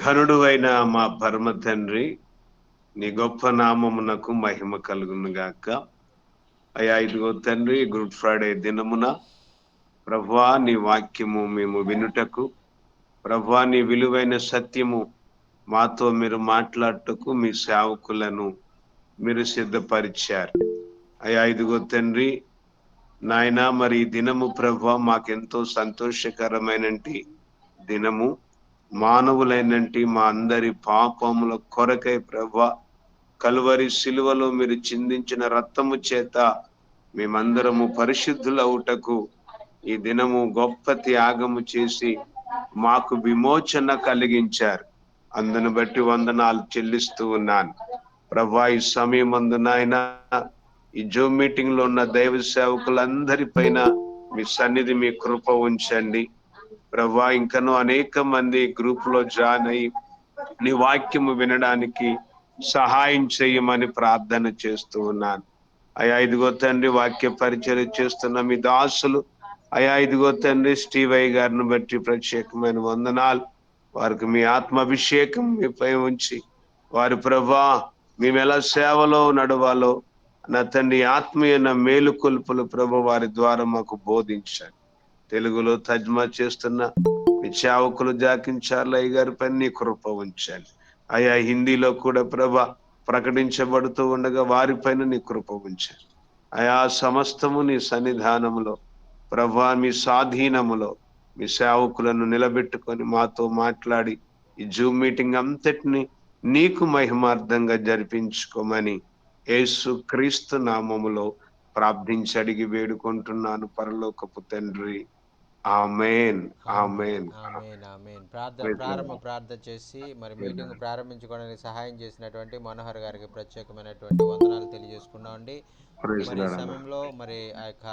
ఘనుడు అయిన మా పరమ తండ్రి, నీ గొప్ప నామమునకు మహిమ కలుగును గాక. అయ్యా, ఇదిగో తండ్రి, గుడ్ ఫ్రైడే దినమున ప్రభువా నీ వాక్యము మేము వినుటకు, ప్రభువా నీ విలువైన సత్యము మాతో మీరు మాట్లాడుటకు మీ సేవకులను మీరు సిద్ధపరిచారు. అయ్యా, ఇదిగో తండ్రి నాయనా, మరి ఈ దినము ప్రభువా మాకెంతో సంతోషకరమైనటి దినము. మానవులైనంటి మా అందరి పాపముల కొరకై ప్రభువా కలువరి శిలువలో మీరు చిందించిన రక్తము చేత మేమందరము పరిశుద్ధులవుటకు ఈ దినము గొప్ప త్యాగము చేసి మాకు విమోచన కలిగించారు. అందును బట్టి వందనాలు చెల్లిస్తూ ఉన్నాను. ప్రభువా ఈ సమయం నాయన ఈ జూమ్ మీటింగ్ లో ఉన్న దైవ సేవకులందరి పైన మీ సన్నిధి, మీ కృప ఉంచండి ప్రభువా. ఇంకనూ అనేక మంది గ్రూప్ లో జాయిన్ అయ్యి నీ వాక్యము వినడానికి సహాయం చేయమని ప్రార్థన చేస్తూ ఉన్నాను. అయా ఇదిగో తండ్రి, వాక్య పరిచర్య చేస్తున్న మీ దాసులు అయా ఇదిగో తండ్రి స్టీవయ్య గారిని బట్టి ప్రత్యేకమైన వందనాలు. వారికి మీ ఆత్మాభిషేకం మీపై ఉంచి వారి ప్రభువా మేము ఎలా సేవలో నడవాలో నా తండ్రి ఆత్మీయ మేలుకొల్పులు ప్రభు వారి ద్వారా మాకు బోధించారు. తెలుగులో తర్జుమా చేస్తున్న మీ సేవకులు జాకించార్లయ్య గారి పైన నీ కృప ఉంచాలి. అయా హిందీలో కూడా ప్రభ ప్రకటించబడుతూ ఉండగా వారిపైన నీ కృప ఉంచాలి. అయా సమస్తము నీ సన్నిధానములో ప్రభా మీ స్వాధీనములో మీ సేవకులను నిలబెట్టుకొని మాతో మాట్లాడి ఈ జూమ్ మీటింగ్ అంతటిని నీకు మహిమార్థంగా జరిపించుకోమని యేసు క్రీస్తు నామములో ప్రార్థించి అడిగి వేడుకుంటున్నాను పరలోకపు తండ్రి. ఆమేన్, ఆమేన్, ఆమేన్. ఆమేన్, ఆమేన్. ప్రైజ్ ప్రారంభ లార్డ్. ప్రార్థన చేసి మరి ప్రైజ్ మీటింగ్ లార్డ్. ప్రారంభించుకోవడానికి సహాయం చేసినటువంటి మనోహర్ గారికి ప్రత్యేకమైనటువంటి వందనాలు తెలియజేసుకున్నామండి. ప్రైజ్ మరి ఈ లార్డ్ అన్న. సమయంలో మరి ఆ యొక్క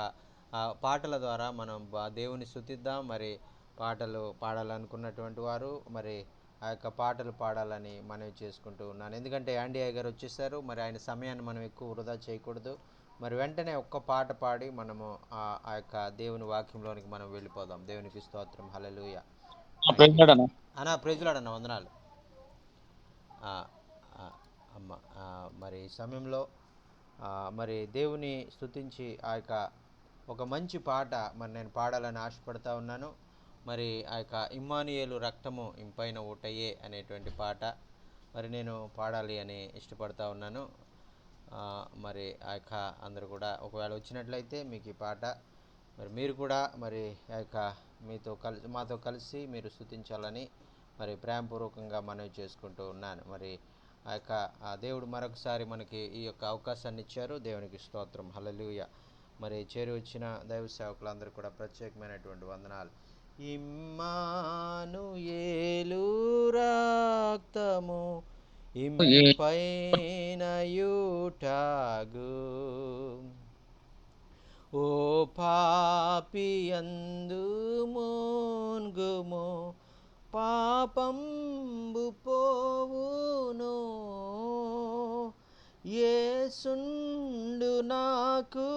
పాటల ద్వారా మనం దేవుని స్తుతిద్దాం. మరి పాటలు పాడాలనుకున్నటువంటి వారు మరి ఆ యొక్క పాటలు పాడాలని మనవి చేసుకుంటూ ఉన్నాను. ఎందుకంటే యాండీ అయ్య గారు వచ్చేసారు. మరి ఆయన సమయాన్ని మనం ఎక్కువ వృధా చేయకూడదు. మరి వెంటనే ఒక్క పాట పాడి మనము ఆ యొక్క దేవుని వాక్యంలోనికి మనం వెళ్ళిపోదాం. దేవునికి స్తోత్రం, హల్లెలూయా. థ్యాంక్ యూ ప్రెసిడెంట్ అన్న. అన్న. ప్రైజ్లాడన్న, వందనాలు. ఆ, ఆ, అమ్మ మరి ఈ సమయంలో మరి దేవుని స్తుతించి ఆ యొక్క ఒక మంచి పాట మరి నేను పాడాలని ఆశపడతా ఉన్నాను. మరి ఆ యొక్క ఇమ్మానుయేలు రక్తము ఇంపైన ఊటయే అనేటువంటి పాట మరి నేను పాడాలి అని ఇష్టపడతా ఉన్నాను. మరి ఆ యొక్క అందరూ కూడా ఒకవేళ వచ్చినట్లయితే మీకు ఈ పాట మరి మీరు కూడా మరి ఆ యొక్క మాతో కలిసి మీరు స్తుతించాలని మరి ప్రేమపూర్వకంగా మనవి చేసుకుంటూ ఉన్నాను. మరి ఆ యొక్క దేవుడు మరొకసారి మనకి ఈ యొక్క అవకాశాన్ని ఇచ్చారు. దేవునికి స్తోత్రం, హల్లెలూయా. మరి చేరి వచ్చిన దైవ సేవకులందరూ కూడా ప్రత్యేకమైనటువంటి వందనాలు. ఇమ్మానుయేలు రక్తము ఇంపైనయుటాగు, ఓ పాపియందు మున్గుము, పాపంబు పోవును. యేసుండు నాకు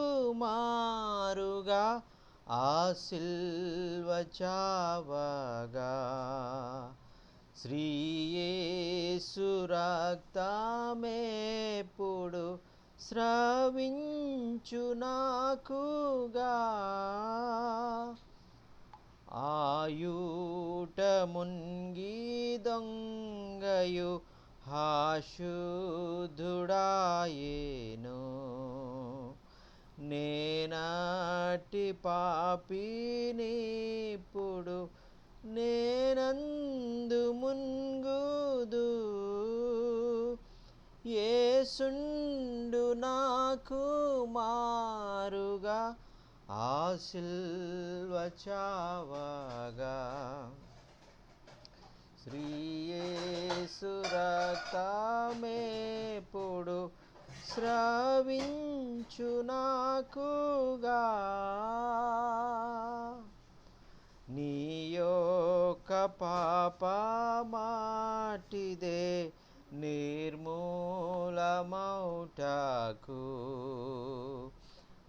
మారుగా ఆ సిల్వ చావగా, శ్రీయేసు రక్తమేపుడు స్రవించు నాకుగా, ఆయుట మున్గి దొంగయు హాశుద్ధుడాయేను, నేనాటి పాపినిప్పుడు నేనందు మున్గుదు. యేసుండు నాకు మారుగా ఆ సిల్వ చావగా, శ్రీయేసు రక్తమేపుడు స్రవించు నాకుగా, నీ యొక్క పాపమాటిదే నిర్మూలమౌటకు,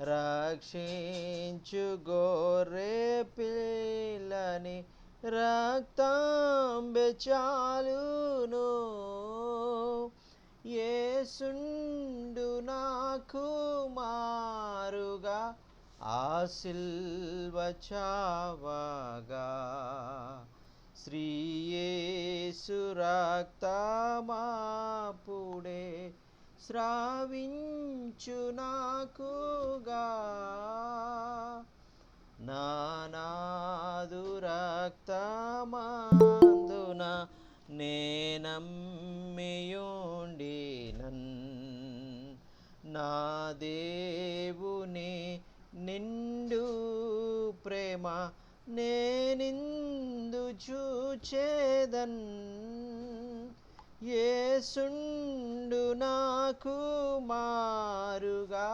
రక్షించు గొర్రె పిల్లని రక్తంబె చాలును, యేసుండు నాకు మారుగా ఆ సిల్వ చావగా. శ్రీ యేసు రక్తమాపుడే స్రావించు నాకుగా, నానాదు రక్తమందున నేనమ్మియుండినన్, నా దేవుని నిండు ప్రేమ నేనిందు చూచేదన్. యేసుండు నాకు మారుగా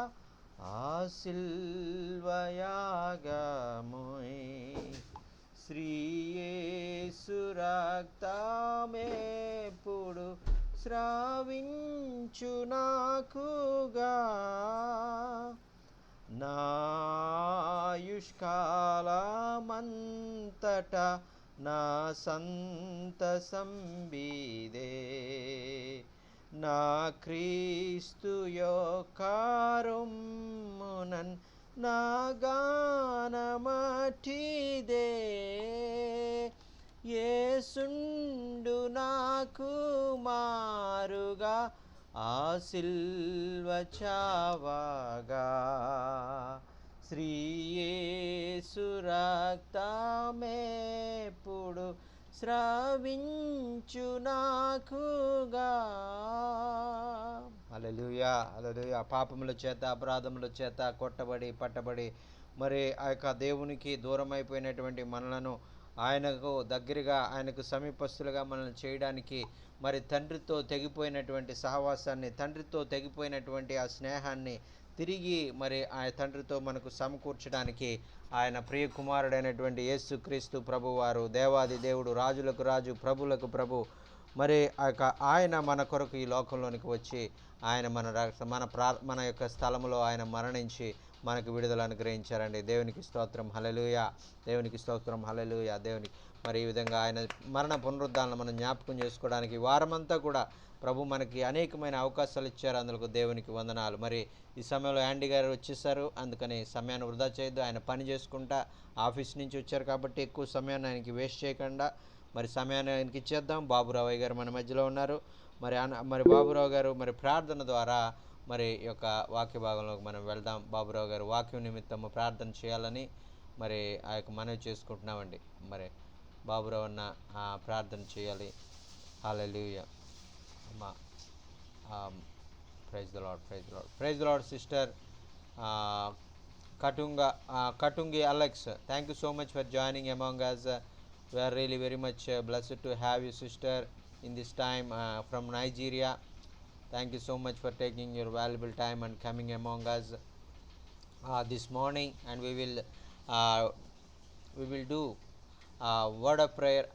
ఆ సిల్వయాగముయ్. శ్రీ యేసు రక్తమెప్పుడు స్రావించు నాకుగా, నాయుష్కాలమంతట నా సంతసం బీదే, నా క్రీస్తు యొక్క రొమ్మునన్ నా గానమటిదే. యేసుండు నాకు మారుగా ఆ సిల్వ చావగా, శ్రీ యేసు రక్తమెప్పుడు స్రవించు నాకుగా. హల్లెలూయా, హల్లెలూయా. పాపముల చేత అపరాధముల చేత కొట్టబడి పట్టబడి మరి ఆ యొక్క దేవునికి దూరం అయిపోయినటువంటి మనలను ఆయనకు దగ్గరగా, ఆయనకు సమీపస్తులుగా మనల్ని చేయడానికి, మరి తండ్రితో తెగిపోయినటువంటి సహవాసాన్ని, తండ్రితో తెగిపోయినటువంటి ఆ స్నేహాన్ని తిరిగి మరి ఆ తండ్రితో మనకు సమకూర్చడానికి ఆయన ప్రియ కుమారుడైనటువంటి యేసుక్రీస్తు ప్రభువారు, దేవాది దేవుడు, రాజులకు రాజు, ప్రభులకు ప్రభు, మరి ఆ యొక్క ఆయన మన కొరకు ఈ లోకంలోనికి వచ్చి ఆయన మన యొక్క స్థలంలో ఆయన మరణించి మనకు విడుదల అనుగ్రహించారండి. దేవునికి స్తోత్రం, హల్లెలూయా. దేవునికి స్తోత్రం, హల్లెలూయా. దేవునికి మరి ఈ విధంగా ఆయన మరణ పునరుద్ధాలను మనం జ్ఞాపకం చేసుకోవడానికి వారమంతా కూడా ప్రభు మనకి అనేకమైన అవకాశాలు ఇచ్చారు. అందుకు దేవునికి వందనాలు. మరి ఈ సమయంలో యాండీ గారు వచ్చేసారు, అందుకని సమయాన్ని వృధా చేయొద్దు. ఆయన పని చేసుకుంటా ఆఫీస్ నుంచి వచ్చారు కాబట్టి ఎక్కువ సమయాన్ని ఆయనకి వేస్ట్ చేయకుండా మరి సమయాన్ని ఆయనకి ఇచ్చేద్దాం. బాబురావు గారు మన మధ్యలో ఉన్నారు. మరి బాబురావు గారు మరి ప్రార్థన ద్వారా మరి ఈ యొక్క వాక్య భాగంలోకి మనం వెళ్దాం. బాబురావు గారు వాక్యం నిమిత్తము ప్రార్థన చేయాలని మరి ఆ యొక్క మనవి చేసుకుంటున్నామండి. మరి బాబురావు అన్న ప్రార్థన చేయాలి. హల్లెలూయా. అమ్మా, praise the lord, praise the lord, praise the lord. Sister Katungi Alex, thank you so much for joining among us. We are really very much blessed to have you, sister, in this time from Nigeria. Thank you so much for taking your valuable time and coming among us this morning, and we will do word of prayer,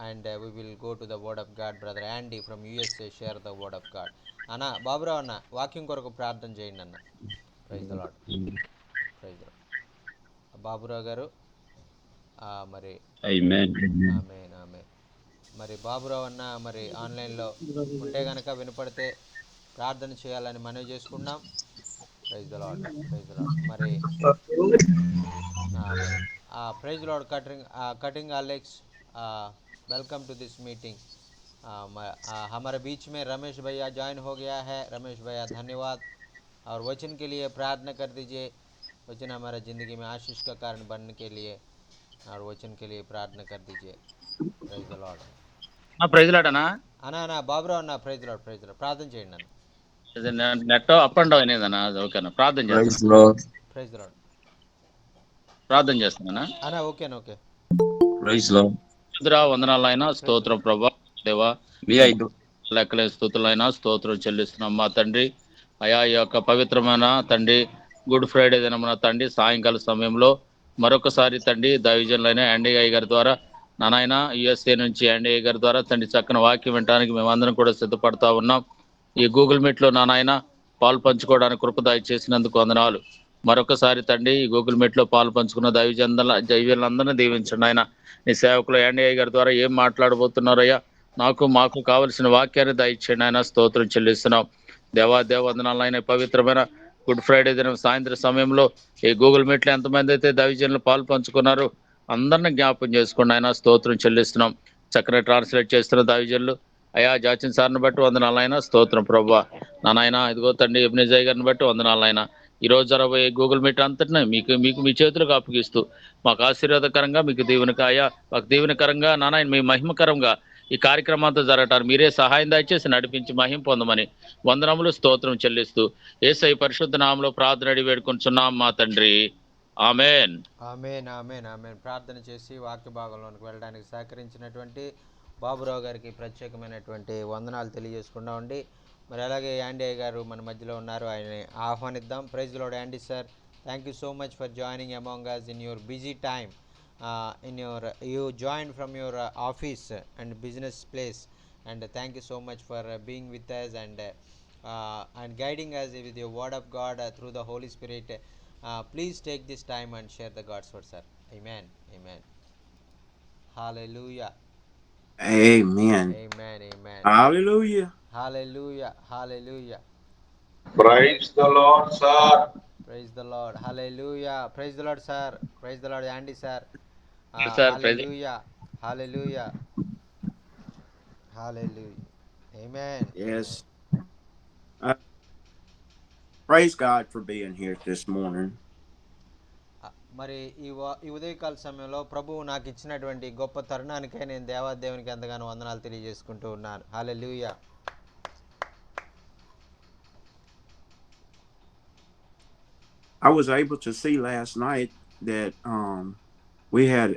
and we will go to the word of God. Brother Andy from USA share the word of God. Anna Babra anna వాక్యం కొరకు ప్రార్థన చేయండి అన్న. Praise the lord, praise the lord. Baburao గారు మరి ఆమేన్, ఆమేన్. మరి బాబురావు అన్న మరి ఆన్లైన్లో ఉంటే కనుక వినపడితే ప్రార్థన చేయాలని మనవి చేసుకున్నాం. Praise the lord, praise the lord. మరి ప్రైజ్ ద లార్డ్. कटिंग Alex, welcome to this meeting. हमारे बीच में रमेश भैया ज्वाइन हो गया है. रमेश भैया धन्यवाद. और वचन के लिए प्रार्थना कर दीजिए. वचन हमारे ज़िंदगी में आशीष का कारण बनने के लिए, और वचन के लिए प्रार्थना कर दीजिए. Praise the lord. Praise lord అన్నా. అన్నా బాబురావు అన్న ప్రైజ్ లార్డ్, ప్రైజ్ లార్డ్. ప్రార్థన చేయండి అన్న. నెట్ అప్ అండ్ డౌన్ అయిందన్నా. ఓకేనా, ప్రార్థన చేస్తాను. Praise lord. ప్రార్థన చేస్తానన్నా. అన్నా ఓకేనా, ఓకే. Praise lord. వందనాలైనా స్తోత్రం ప్రభా దేవా, మీ ఐదు లెక్కలేని స్తుతులైనా స్తోత్రం చెల్లిస్తున్నాం మా తండ్రి. అయా ఈ యొక్క పవిత్రమైన తండ్రి గుడ్ ఫ్రైడే దినమున తండ్రి సాయంకాల సమయంలో మరొకసారి తండ్రి దైవజనులైన ఎన్డీఐ గారి ద్వారా నానాయన యుఎస్ఏ నుంచి ఎన్డీఐ గారి ద్వారా తండ్రి చక్కని వాక్యం వినడానికి మేమందరం కూడా సిద్ధపడతా ఉన్నాం. ఈ గూగుల్ మీట్ లో నానాయన పాలు పంచుకోవడానికి కృప దయచేసినందుకు వందనాలు. మరొకసారి తండ్రి ఈ గూగుల్ మీట్ లో పాలు పంచుకున్న దైవజనులందరినీ దీవించండి ఆయన. నీ సేవకులు యాండీ గారి ద్వారా ఏం మాట్లాడబోతున్నారయ్యా, మాకు కావలసిన వాక్యాన్ని దయచేయండి ఆయన. స్తోత్రం చెల్లిస్తున్నాం దేవా వందనాలు ఆయన. పవిత్రమైన గుడ్ ఫ్రైడే దినం సాయంత్రం సమయంలో ఈ గూగుల్ మీట్ లో ఎంతమంది అయితే దైవజనులు పాలు పంచుకున్నారు అందరిని జ్ఞాపకం చేసుకోండి ఆయన. స్తోత్రం చెల్లిస్తున్నాం. చక్కగా ట్రాన్స్లేట్ చేస్తున్న దైవజనులు అయ్యా జాచిన్ సార్ని బట్టి వందనాలు ఆయన. స్తోత్రం ప్రభువా. నాయన ఇదిగో తండ్రి ఎబ్నిజయ్ గారిని బట్టి వందనాలు ఆయన. ఈ రోజు జరగబోయే గూగుల్ మీట్ అంతటిని మీకు మీ చేతులకు అప్పగిస్తూ మాకు ఆశీర్వాదకరంగా, మీకు దీవెనకరంగా నాయన మీ మహిమకరంగా ఈ కార్యక్రమం అంతా జరగటానికి మీరే సహాయం దయచేసి నడిపించి మహిమ పొందమని వందనములు స్తోత్రం చెల్లిస్తూ యేసయ్య పరిశుద్ధ నామములో ప్రార్థన అడిగి వేడుకొంచున్నాం మా తండ్రి. ఆమేన్. ఆమేన్ ఆమేన్ ఆమేన్. ప్రార్థన చేసి వాక్య భాగంలోనికి వెళ్ళడానికి సహకరించినటువంటి బాబురావు గారికి ప్రత్యేకమైనటువంటి వందనాలు తెలియజేసుకున్నామండి. మరి అలాగే యాండీ గారు మన మధ్యలో ఉన్నారు, ఆయన్ని ఆహ్వానిద్దాం. Praise the lord Andy sir. Thank you so much for joining among us in your busy time. You joined from your office and business place, and thank you so much for being with us and guiding us with your word of God through the Holy Spirit. Please take this time and share the God's word, sir. Amen. Amen. Hallelujah. Amen. Amen. Amen. Hallelujah. Hallelujah. Hallelujah. Praise the Lord, sir. Praise the Lord. Hallelujah. Praise the Lord, sir. Praise the Lord, Andy, sir. Sir, Hallelujah. Hallelujah. Hallelujah. Amen. Yes. Praise God for being here this morning. మరి ఈ ఉదయకాల సమయంలో ప్రభువు నాకు ఇచ్చినటువంటి గొప్ప తరుణానికై నేను దేవాదేవునికి ఎంతగానో వందనాలు తెలియజేసుకుంటూ ఉన్నాను. హల్లెలూయా. I was able to see last night that we had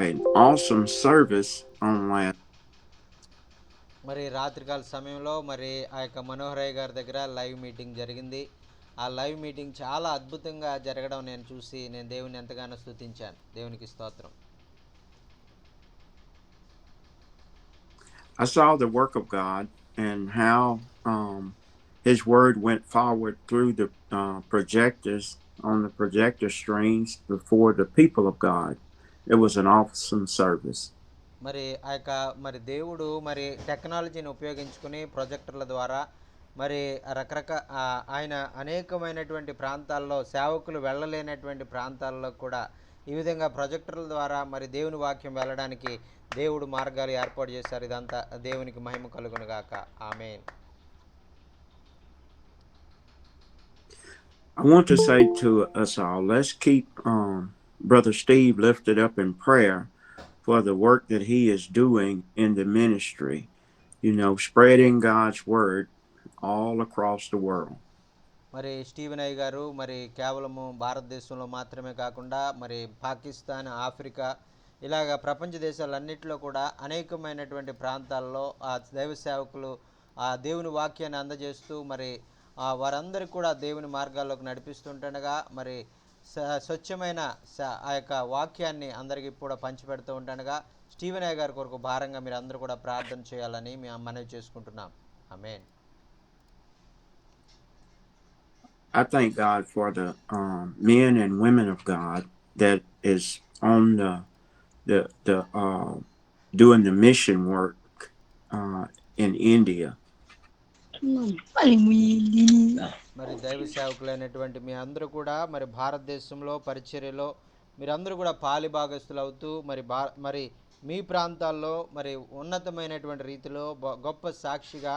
an awesome service on last. మరి రాత్రికాల సమయంలో మరి ఆ యొక్క మనోహరయ్య గారి దగ్గర లైవ్ మీటింగ్ జరిగింది. ఆ లైవ్ మీటింగ్ చాలా అద్భుతంగా జరగడం నేను చూసి నేను దేవుని ఎంతగానో స్తుతించాను. దేవునికి స్తోత్రం. I saw the work of God and how His word went forward through the projectors on the projector screens before the people of God. It was an awesome service. మరి ఆ యొక్క మరి దేవుడు మరి టెక్నాలజీని ఉపయోగించుకుని ప్రొజెక్టర్ల ద్వారా మరి ఆయన అనేకమైనటువంటి ప్రాంతాల్లో సేవకులు వెళ్ళలేనటువంటి ప్రాంతాల్లో కూడా ఈ విధంగా ప్రొజెక్టర్ల ద్వారా మరి దేవుని వాక్యం వెళ్ళడానికి దేవుడు మార్గాలు ఏర్పాటు చేశారు. ఇదంతా దేవునికి మహిమ కలుగును గాక. ఆమేన్. I want to say to us all, let's keep Brother Steve lifted up in prayer for the work that he is doing in the ministry, spreading God's word all across the world. మరి Steven అయ్య గారు మరి కేవలము భారతదేశంలో మాత్రమే కాకుండా మరి Pakistan, Africa ఇలాగ ప్రపంచ దేశాలన్నింటిలో కూడా అనేకమైనటువంటి ప్రాంతాల్లో ఆ దైవ సేవకులు ఆ దేవుని వాక్యాన్ని అందజేస్తూ మరి వారందరికీ కూడా దేవుని మార్గాల్లోకి నడిపిస్తుండగా మరి స్వచ్ఛమైన ఆ యొక్క వాక్యాన్ని అందరికీ కూడా పంచిపెడుతూ ఉంటుండగా స్టీవెన్ అయ్య గారి కొరకు భారంగా మీరు అందరూ కూడా ప్రార్థన చేయాలని మేము మనవి చేసుకుంటున్నాం. ఆమేన్. I thank God for the men and women of God that is on the doing the mission work in India. మరి దైవ సేవకులైనటువంటి మీ అందరూ కూడా మరి భారతదేశంలో పరిచర్యలో మీరందరూ కూడా పాలిభాగస్తులు అవుతూ మరి మీ ప్రాంతాల్లో మరి ఉన్నతమైనటువంటి రీతిలో గొప్ప సాక్షిగా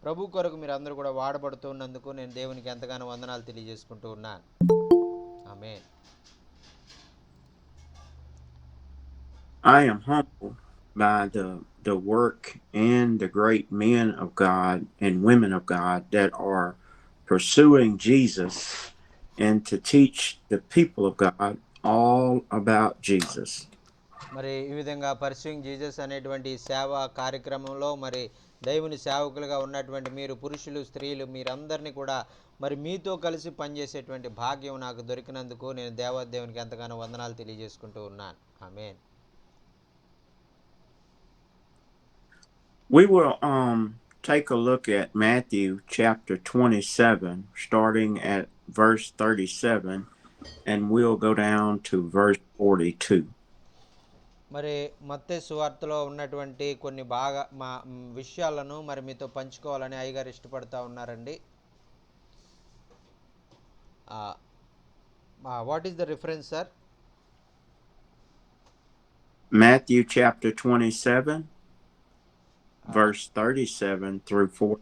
ప్రభు కొరకు మీరు అందరూ కూడా వాడబడుతున్నందుకు నేను దేవునికి ఎంతగానో వందనాలు తెలియజేసుకుంటూ ఉన్నాను. ఆమేన్. I am humbled by the work and the great men of God and women of God that are pursuing Jesus and to teach the people of God all about Jesus. మరి ఈ విధంగా పర్సూయింగ్ జీసస్ అనేటువంటి సేవా కార్యక్రమంలో మరి దేవుని సేవకులుగా ఉన్నటువంటి మీరు పురుషులు, స్త్రీలు మీరందరినీ కూడా మరి మీతో కలిసి పనిచేసేటువంటి భాగ్యం నాకు దొరికినందుకు నేను దేవాదేవునికి ఎంతగానో వందనాలు తెలియజేసుకుంటూ ఉన్నాను. ఆమేన్. We will take a look at Matthew chapter 27, starting at verse 37, and we'll go down to verse 42. మరి మత్తయి సువార్తలో ఉన్నటువంటి కొన్ని బాగా విషయాలను మరి మీతో పంచుకోవాలని అయ్యగారు ఇష్టపడతా ఉన్నారండి. What is the reference sir? Matthew chapter 27, verse 37 through 40.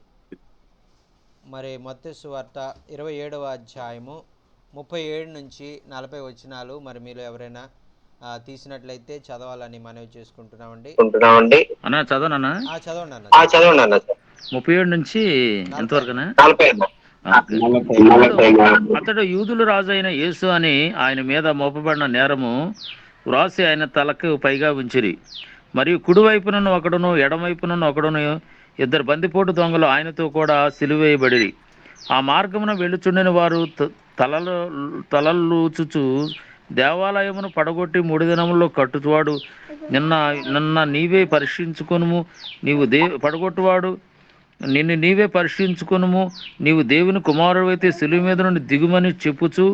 మరి మత్తయి సువార్త 27వ అధ్యాయము 37 నుంచి 40 వచనాలు మరి మీరు ఎవరైనా తీసినట్లయితే చదవాలని మనవి చేసుకుంటున్నామండి. అన్నా చదవనన్నా? చదవండి అన్న. 37 నుంచి ఎంతవరకునా? అతడు యూదుల రాజు అయిన యేసు అని ఆయన మీద మోపబడిన నేరము వ్రాసి ఆయన తలకు పైగా ఉంచిరి. మరియు కుడివైపునను ఒకడును ఎడమవైపునను ఒకడును ఇద్దరు బందిపోటు దొంగలు ఆయనతో కూడా సిలువేయబడిరి. ఆ మార్గమున వెళ్ళుచుండిన వారు తలలూచుచు దేవాలయమును పడగొట్టి 3 దినముల్లో కట్టువాడు నిన్న నీవే పరీక్షించుకొనుము, నీవు పడగొట్టువాడు నిన్ను నీవే పరీక్షించుకొనుము, నీవు దేవుని కుమారుడైతే సిలువ మీద నుండి దిగుమని చెప్పుచు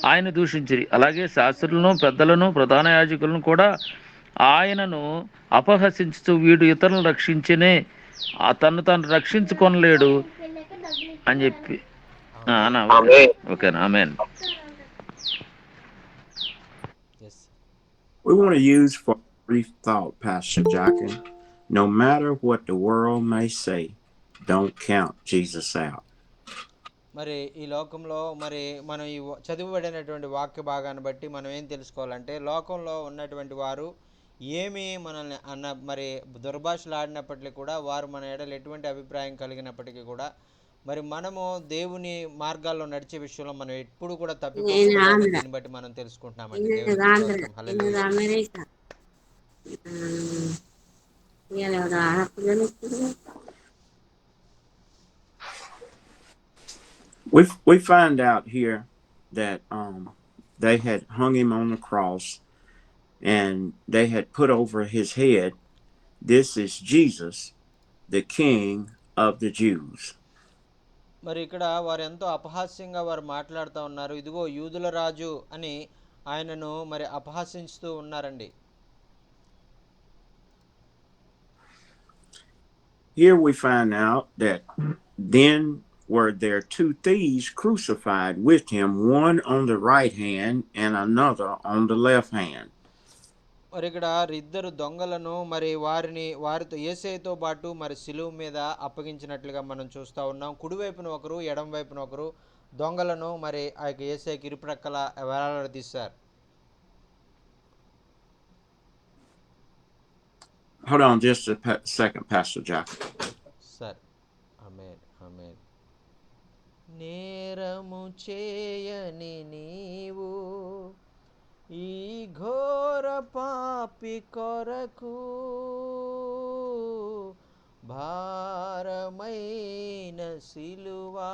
ఆయన దూషించిరి. అలాగే శాస్త్రులను పెద్దలను ప్రధాన యాజకులను కూడా ఆయనను అపహసించుతూ వీడు ఇతరులను రక్షించనే తను తాను రక్షించుకొనలేడు అని చెప్పి. ఓకేనా? ఆమేన్. We want to use for brief thought, Pastor Jockin. No matter what the world may say, don't count Jesus out. మరి ఈ లోకంలో మరి మనం ఈ చదివబడినటువంటి వాక్య భాగాన్ని బట్టి మనం ఏం తెలుసుకోవాలంటే, లోకంలో ఉన్నటువంటి వారు ఏమి మనల్ని మరి దుర్భాషలు ఆడినప్పటికీ కూడా, వారు మన ఎడల ఎటువంటి అభిప్రాయం కలిగినప్పటికీ కూడా, మరి మనము దేవుని మార్గాల్లో నడిచే విషయంలో మనం ఎప్పుడు కూడా తప్పిపోకూడదు. దీన్ని బట్టి మనం తెలుసుకుంటున్నామండి. We find out here that they had hung him on the cross and they had put over his head, "This is Jesus, the King of the Jews." మరి ఇక్కడ వారు ఎంతో అపహాస్యంగా వారు మాట్లాడుతూ ఉన్నారు. ఇదిగో యూదుల రాజు అని ఆయనను మరి అపహాసించుతూ ఉన్నారండి. Here we find out that then were there 2 thieves crucified with him, one on the right hand and another on the left hand. మరి ఇక్కడ 2 దొంగలను మరి వారితో యేసయ్యతో పాటు మరి సిలువ మీద అప్పగించినట్లుగా మనం చూస్తూ ఉన్నాం. కుడివైపున ఒకరు, ఎడమ వైపున ఒకరు దొంగలను మరి ఆ యొక్క యేసయ్యకి ఇరుప్రక్కల వేలాడదీశారు. Hold on just a second, Pastor Jack. సరే. ఆమేన్, ఆమేన్. నేరము చేయని నీవు ఈ ఘోర పాపి కొరకు భారమైన సిలువా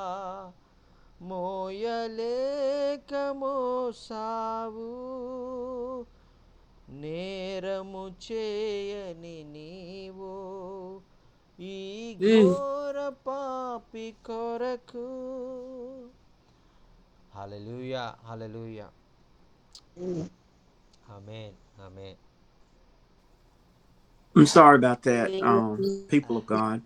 మోయలేక మోసావు, నేరము చేయని నీవు ఈ ఘోర పాపి కొరకు. హల్లెలూయా, హల్లెలూయా. Amen, amen. I'm sorry about that, people of God.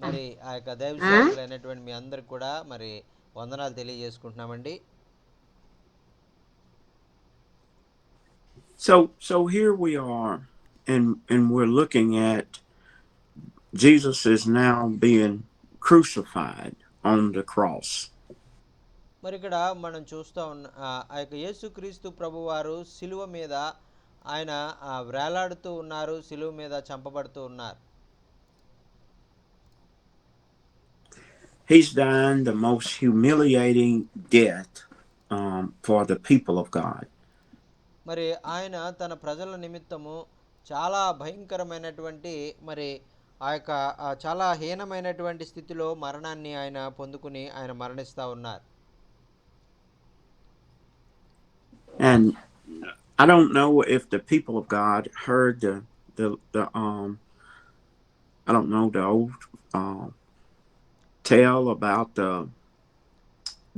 మరి ఆ యొక్క దైవ సేవకులైనటువంటి మీ అందరికి కూడా మరి వందనాలు తెలియజేసుకుంటున్నామండి. So here we are, and we're looking at Jesus is now being crucified on the cross. మరి ఇక్కడ మనం చూస్తూ ఉన్న ఆ యొక్క యేసుక్రీస్తు ప్రభువారు సిలువ మీద ఆయన వేలాడుతూ ఉన్నారు, సిలువ మీద చంపబడుతూ ఉన్నారు. He's dying the most humiliating death for the people of God. మరి ఆయన తన ప్రజల నిమిత్తము చాలా భయంకరమైనటువంటి మరి ఆ యొక్క చాలా హీనమైనటువంటి స్థితిలో మరణాన్ని ఆయన పొందుకుని ఆయన మరణిస్తూ ఉన్నారు. And I don't know if the people of God heard the I don't know, the old tell about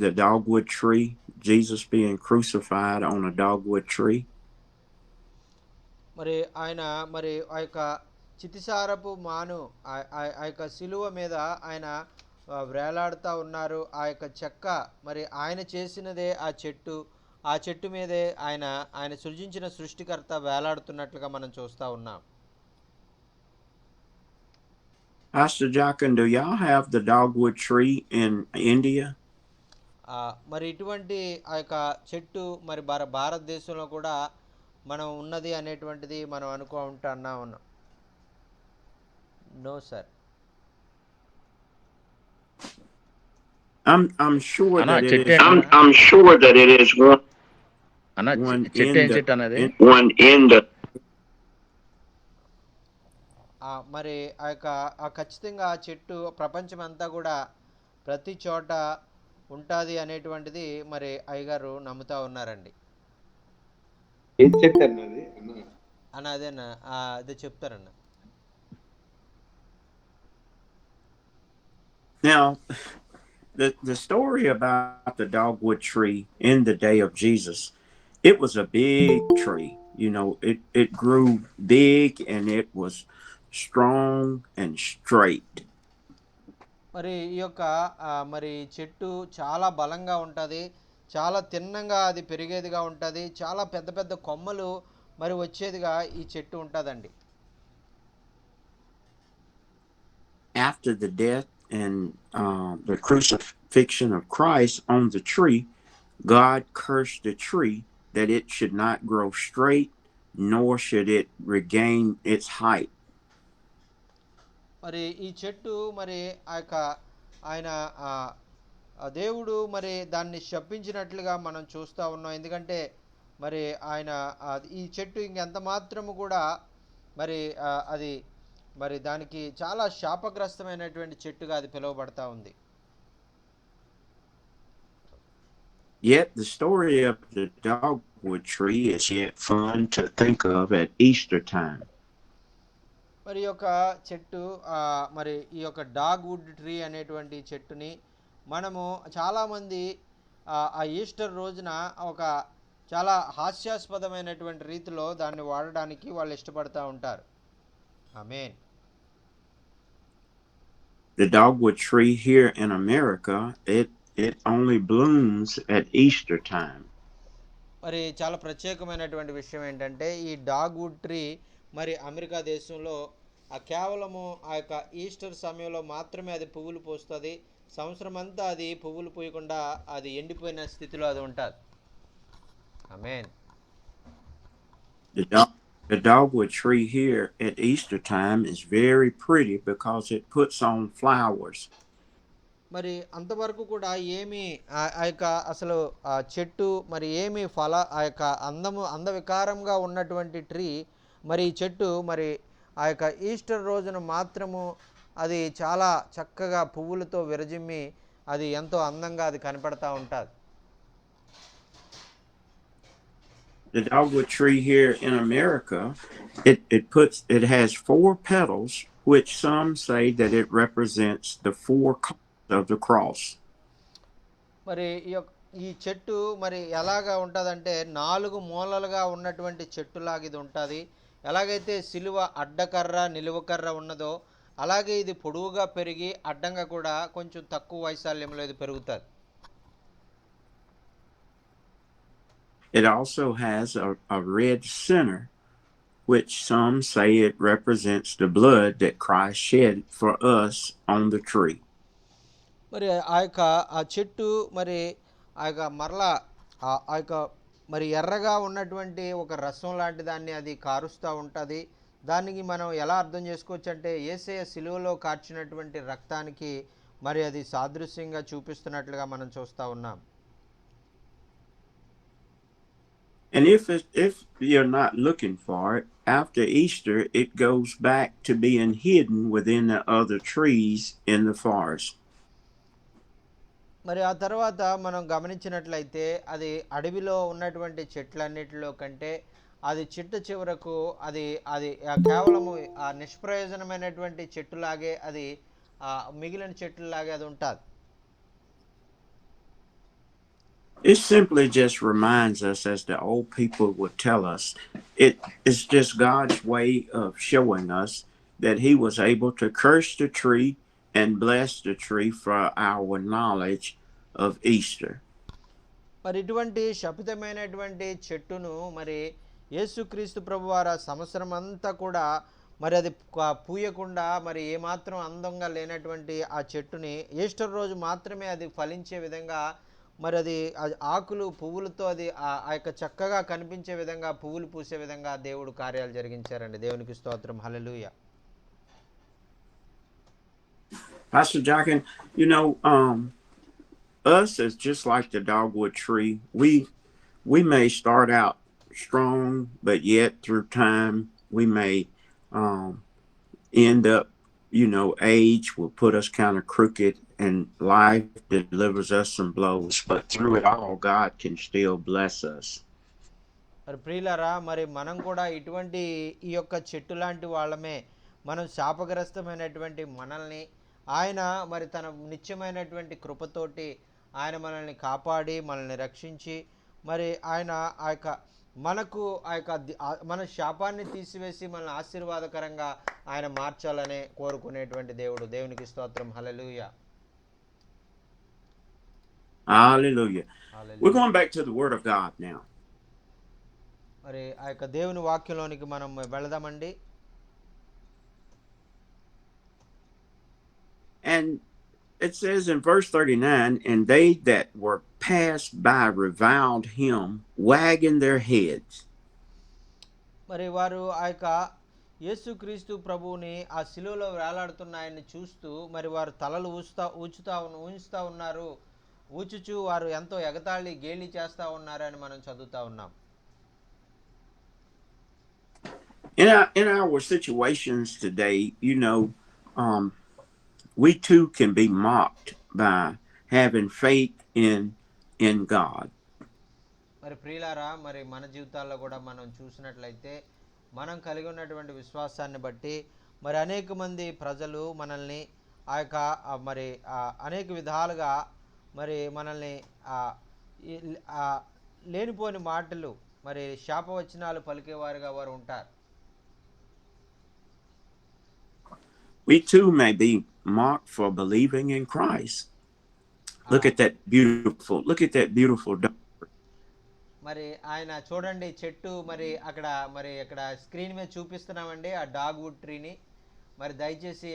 the dogwood tree, Jesus being crucified on a dogwood tree? మరి ఆయన మరి ఆ యొక్క చితిసారపు మాను ఆ యొక్క శిలువ మీద ఆయన వేలాడుతూ ఉన్నారు. ఆ యొక్క చెక్క మరి ఆయన చేసినదే ఆ చెట్టు మీదే ఆయన సృజించిన సృష్టికర్త వేలాడుతున్నట్లుగా మనం చూస్తూ ఉన్నాం. Pastor Jockin, do y'all have the dogwood tree in India? మరి ఇటువంటి ఆ యొక్క చెట్టు మరి భారతదేశంలో కూడా మనం ఉన్నది అనేటువంటిది మనం అనుకుంటా ఉన్నాం. No sir. I'm sure అన్నా that it చెట్టు is ఏంటి? I'm sure that it is అన్నా one చెట్టు in ఏం the చెట్టు అనేది? one in the మరి ఆ యొక్క ఖచ్చితంగా ఆ చెట్టు ప్రపంచం అంతా కూడా ప్రతి చోట ఉంటుంది అనేటువంటిది మరి అయ్యగారు నమ్ముతా ఉన్నారండి. ఏం చెట్టు అన్నది అన్న అదేనా అదే చెప్తారన్న. Now, the story about the dogwood tree in the day of Jesus, it was a big tree. You know, it grew big and it was strong and straight. మరి ఈ యొక్క మరి చెట్టు చాలా బలంగా ఉంటుంది, చాలా తిన్నంగా అది పెరిగేదిగా ఉంటుంది, చాలా పెద్ద పెద్ద కొమ్మలు మరి వచ్చేదిగా ఈ చెట్టు ఉంటుందండి. After the death and the crucifixion of Christ on the tree, God cursed the tree that it should not grow straight, nor should it regain its height. మరి ఈ చెట్టు మరి ఆయన దేవుడు మరి దాన్ని శపించినట్లుగా మనం చూస్తూ ఉన్నాం. ఎందుకంటే మరి ఆయన ఈ చెట్టు ఇంకెంత మాత్రము కూడా మరి అది మరి దానికి చాలా శాపగ్రస్తమైనటువంటి చెట్టుగా అది పిలువబడతా ఉంది. Yet the story of the dogwood tree is yet fun to think of at Easter time. మరి ఈ యొక్క చెట్టు మరి ఈ యొక్క డాగ్వుడ్ ట్రీ అనేటువంటి చెట్టుని మనము చాలామంది ఆ ఈస్టర్ రోజున ఒక చాలా హాస్యాస్పదమైనటువంటి రీతిలో దాన్ని వాడడానికి వాళ్ళు ఇష్టపడుతూ ఉంటారు. ఆమేన్. The dogwood tree here in America, it only blooms at Easter time. మరి చాలా ప్రత్యేకమైనటువంటి విషయం ఏంటంటే ఈ డాగ్వుడ్ ట్రీ మరి అమెరికా దేశంలో కేవలము ఆ యొక్క ఈస్టర్ సమయంలో మాత్రమే అది పువ్వులు పూస్తుంది. సంవత్సరం అంతా అది పువ్వులు పూయకుండా అది ఎండిపోయిన స్థితిలో అది ఉంటుంది. ఆమేన్. The dogwood tree here at Easter time is very pretty because it puts on flowers. మరి అంతవరకు కూడా ఏమి ఆ యొక్క అసలు ఆ చెట్టు మరి ఏమి ఆ యొక్క అందవికారంగా ఉన్నటువంటి ట్రీ మరి ఈ చెట్టు మరి ఆ యొక్క ఈస్టర్ రోజున మాత్రము అది చాలా చక్కగా పువ్వులతో విరజిమ్మి అది ఎంతో అందంగా అది కనపడతా ఉంటుంది. The dogwood tree here in America, it has 4 petals, which some say that it represents the 4 colors of the cross. మరి ఈ చెట్టు మరి ఎలాగా ఉంటుందంటే 4 మూలలుగా ఉన్నటువంటి చెట్టులాగా ఇది ఉంటుంది. ఎలాగైతే సిలువ అడ్డకర్ర నిలువకర్ర ఉన్నదో అలాగే ఇది పొడవుగా పెరిగి అడ్డంగా కూడా కొంచెం తక్కువ వైశాల్యంలో ఇది పెరుగుతుంది. It also has a red center, which some say it represents the blood that Christ shed for us on the tree. మరి ఆ చెట్టు మరి మరలా ఆ యొక్క మరి ఎర్రగా ఉన్నటువంటి ఒక రసం లాంటి దాన్ని అది కారుస్తూ ఉంటుంది. దానికి మనం ఎలా అర్థం చేసుకోవచ్చు అంటే యేసయ్య సిలువలో కార్చినటువంటి రక్తానికి మరి అది సాదృశ్యంగా చూపిస్తున్నట్లుగా మనం చూస్తూ ఉన్నాం. And if you're not looking for it, after Easter it goes back to being hidden within the other trees in the forest. మరి ఆ తర్వాత మనం గమనించినట్లయితే అది అడవిలో ఉన్నటువంటి చెట్లన్నిటిలో కంటే అది చివరకు అది అది కేవలము ఆ నిష్ప్రయోజనమైనటువంటి చెట్టులాగే అది మిగిలిన చెట్లలాగే అది ఉంటుంది. It simply just reminds us, as the old people would tell us, it's just God's way of showing us that He was able to curse the tree and bless the tree for our knowledge of Easter. మరి ఇటువంటి శపితమైనటువంటి చెట్టును మరి యేసుక్రీస్తు ప్రభు వారు ఆ సంవత్సరం అంతా కూడా మరి అది పూయకుండా మరి ఏమాత్రం అందంగా లేనటువంటి ఆ చెట్టుని ఈస్టర్ రోజు మాత్రమే అది ఫలించే విధంగా మరి అది ఆకులు పువ్వులతో అది ఆ యొక్క చక్కగా కనిపించే విధంగా పువ్వులు పూసే విధంగా దేవుడు కార్యాలు జరిగించారండి. దేవునికి స్తోత్రం. హల్లెలూయా. Pastor Jockin, us is just like the dogwood tree. We may start out strong, but yet through time we may end up, age will put us kind of crooked, and life delivers us some blows. But through it all, God can still bless us. మరి ప్రియులారా, మరి మనం కూడా ఇటువంటి ఈ యొక్క చెట్టు లాంటి వాళ్ళమే. మనం శాపగ్రస్తమైనటువంటి మనల్ని ఆయన మరి తన నిత్యమైనటువంటి కృపతోటి ఆయన మనల్ని కాపాడి మనల్ని రక్షించి మరి ఆయన ఆ యొక్క మనకు ఆ యొక్క మన శాపాన్ని తీసివేసి మనల్ని ఆశీర్వాదకరంగా ఆయన మార్చాలనే కోరుకునేటువంటి దేవుడు. దేవునికి స్తోత్రం. హల్లెలూయా. Hallelujah. We're going back to the Word of God now. మరి ఆ యొక్క దేవుని వాక్యంలోనికి మనం వెళదామండి. And it says in verse 39, and they that were passed by reviled him, wagging their heads. మరి వారు ఆ యొక్క యేసుక్రీస్తు ప్రభువుని ఆ శిలువలో వేలాడుతున్న ఆయన్ని చూస్తూ మరి వారు తలలు ఊంచుతా ఉన్నారు. ఊచుచు వారు ఎంతో ఎగతాళి గేలి చేస్తూ ఉన్నారని మనం చదువుతా ఉన్నాం. In our situations today, we too can be mocked by having faith in God. మరి ప్రియులారా, మరి మన జీవితాల్లో కూడా మనం చూసినట్లయితే మనం కలిగి ఉన్నటువంటి విశ్వాసాన్ని బట్టి మరి అనేక మంది ప్రజలు మనల్ని ఆ యొక్క మరి అనేక విధాలుగా మరి మనల్ని లేనిపోని మాటలు మరి శాపవచనాలు పలికేవారుగా వారు ఉంటారు. We too may be mocked for believing in Christ. Look at that beautiful dog. మరి ఆయన చూడండి చెట్టు మరి అక్కడ స్క్రీన్ మీద చూపిస్తున్నామండి ఆ డాగ్ వుడ్ ట్రీని. మరి దయచేసి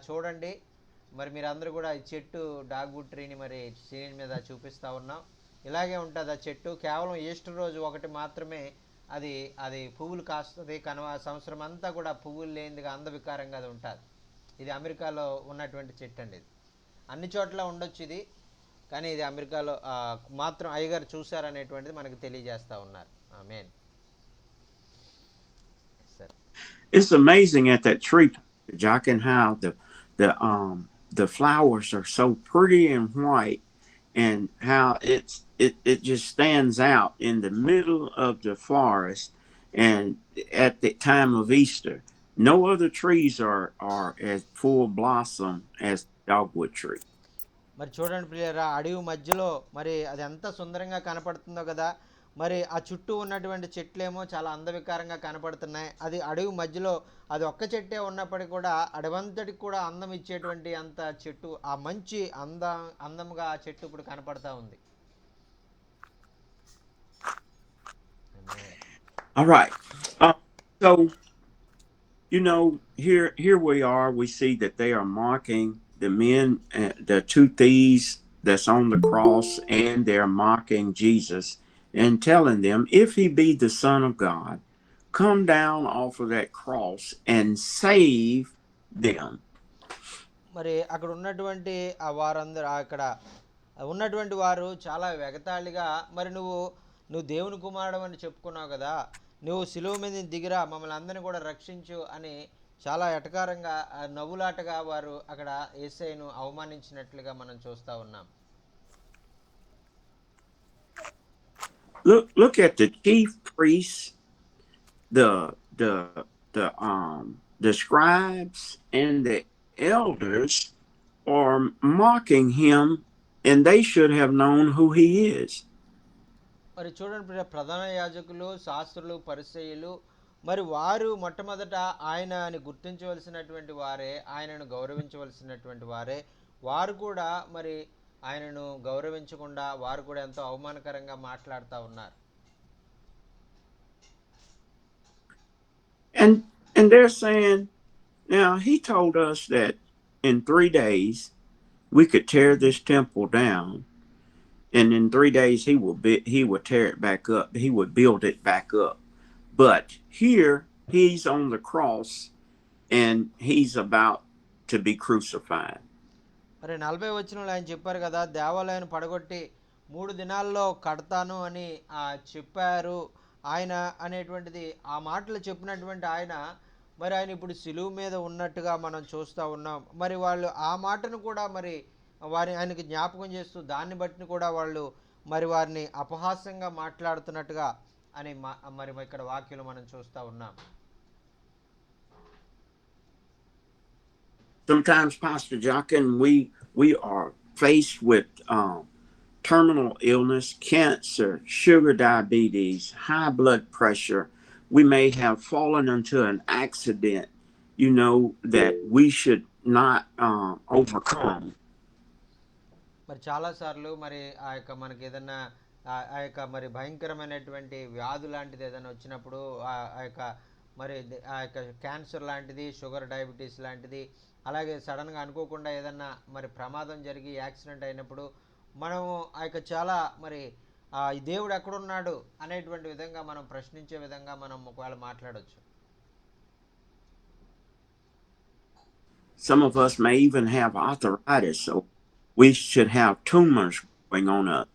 చూడండి. మరి మీరందరూ కూడా ఈ చెట్టు డాగ్ వుడ్ ట్రీని మరి స్క్రీన్ మీద చూపిస్తూ ఉన్నాం. ఇలాగే ఉంటుంది ఆ చెట్టు. కేవలం ఈస్టర్ రోజు ఒకటి మాత్రమే అది పువ్వులు కాస్తుంది. సంవత్సరం అంతా కూడా పువ్వులు లేనిదిగా అందవికారంగా అది ఉంటుంది. ఇది అమెరికాలో ఉన్నటువంటి చెట్టు అండి. ఇది అన్ని చోట్ల ఉండొచ్చు ఇది, కానీ ఇది అమెరికాలో మాత్రం అయ్యగారు చూశారనేటువంటిది మనకు తెలియజేస్తూ ఉన్నారు. ఆమేన్. It's amazing at that tree, Jock, and how the flowers are so pretty and white, and how it just stands out in the middle of the forest, and at the time of Easter. No other trees are as full blossom as the dogwood tree. మరి చూడండి ప్రియరా, అడవి మధ్యలో మరి అది ఎంత సుందరంగా కనపడుతుందో కదా. మరి ఆ చుట్టూ ఉన్నటువంటి చెట్లేమో చాలా అందవికారంగా కనపడుతున్నాయి. అది అడవి మధ్యలో అది ఒక్క చెట్టే ఉన్నప్పటికీ కూడా అడవంతటికి కూడా అందం ఇచ్చేటువంటి అంత చెట్టు, ఆ మంచి అందంగా ఆ చెట్టు ఇప్పుడు కనపడతా ఉంది. All right. So here we are. We see that they are mocking the men, the two thieves that's on the cross, and they're mocking Jesus and telling them, if he be the Son of God, come down off of that cross and save them. మరి అక్కడ ఉన్నటువంటి వారందరూ అక్కడ ఉన్నటువంటి వారు చాలా వెగతాళిగా, మరి నువ్వు దేవుని కుమారుడు అని చెప్పుకున్నావు కదా, నువ్వు శిలువ మీద దిగిరా, మమ్మల్ని అందరినీ కూడా రక్షించు అని చాలా ఎటకారంగా నవ్వులాటగా వారు అక్కడ యేసయ్యను అవమానించినట్లుగా మనం చూస్తూ ఉన్నాం. Look at the chief priests, the scribes and the elders are mocking him, and they should have known who he is. మరి చూడండి ప్రధాన యాజకులు, శాస్త్రులు, పరిసయ్యులు మరి వారు మొట్టమొదట ఆయన అని గుర్తించవలసినటువంటి వారే, ఆయనను గౌరవించవలసినటువంటి వారే. వారు కూడా మరి ఆయనను గౌరవించకుండా వారు కూడా ఎంతో అవమానకరంగా మాట్లాడుతూ ఉన్నారు. And they're saying, now he told us that in 3 days we could tear this temple down, and in 3 days he would tear it back up. He would build it back up. But here he's on the cross and he's about to be crucified. మరి 40 వచనంలో ఆయన చెప్పారు కదా, దేవాలయాన్ని పడగొట్టి 3 దినాల్లో కడతాను అని చెప్పారు ఆయన అనేటువంటిది. ఆ మాటలు చెప్పినటువంటి ఆయన మరి ఆయన ఇప్పుడు సిలువ మీద ఉన్నట్టుగా మనం చూస్తూ ఉన్నాం. మరి వాళ్ళు ఆ మాటను కూడా మరి ఆయనకి జ్ఞాపకం చేస్తూ దాన్ని బట్టి కూడా వాళ్ళు మరి వారిని అపహాస్యంగా మాట్లాడుతున్నట్టుగా అని మరి ఇక్కడ వాక్యంలో మనం చూస్తూ ఉన్నాం. Sometimes, Pastor Jochen, we are faced with terminal illness, cancer, sugar diabetes, high blood pressure. We may have fallen into an accident, that we should not overcome. మరి చాలాసార్లు మరి మనకి ఏదన్నా మరి భయంకరమైనటువంటి వ్యాధి లాంటిది ఏదైనా వచ్చినప్పుడు మరి క్యాన్సర్ లాంటిది, షుగర్ డయాబెటీస్ లాంటిది, అలాగే సడన్గా అనుకోకుండా ఏదన్నా మరి ప్రమాదం జరిగి యాక్సిడెంట్ అయినప్పుడు మనము చాలా మరి ఈ దేవుడు ఎక్కడున్నాడు అనేటువంటి విధంగా మనం ప్రశ్నించే విధంగా మనం ఒకవేళ మాట్లాడవచ్చు. Some of us may even have arthritis, so we should have tumors going on us.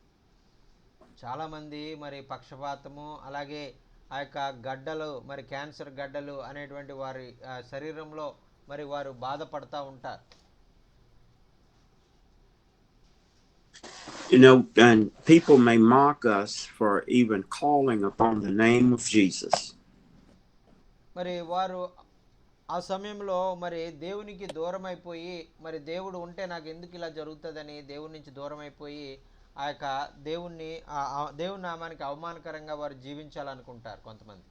చాలా మంది మరి పక్షపాతము, అలాగే గడ్డలు, మరి క్యాన్సర్ గడ్డలు అనేటువంటి వారి శరీరంలో మరి వారు బాధపడతా ఉంటారు. And people may mock us for even calling upon the name of Jesus. మరి వారు ఆ సమయంలో మరి దేవునికి దూరం అయిపోయి, మరి దేవుడు ఉంటే నాకు ఎందుకు ఇలా జరుగుతుందని దేవుని నుంచి దూరం అయిపోయి దేవుని నామానికి అవమానకరంగా వారు జీవించాలనుకుంటారు కొంతమంది.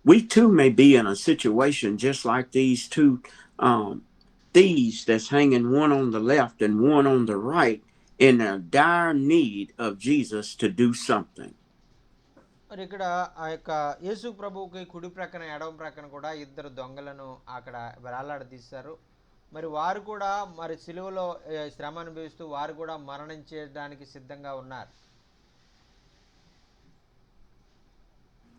We too may be in a situation just like these two thieves that's hanging, one on the left and one on the right, in a dire need of Jesus to do something. మరి ఇక్కడ యేసు ప్రభువుకి కుడి ప్రక్కన ఎడమ ప్రక్కన కూడా ఇద్దరు దొంగలను అక్కడ వేలాడదీశారు. మరి వారు కూడా మరి సిలువలో శ్రమ అనుభవిస్తూ వారు కూడా మరణించడానికి సిద్ధంగా ఉన్నారు.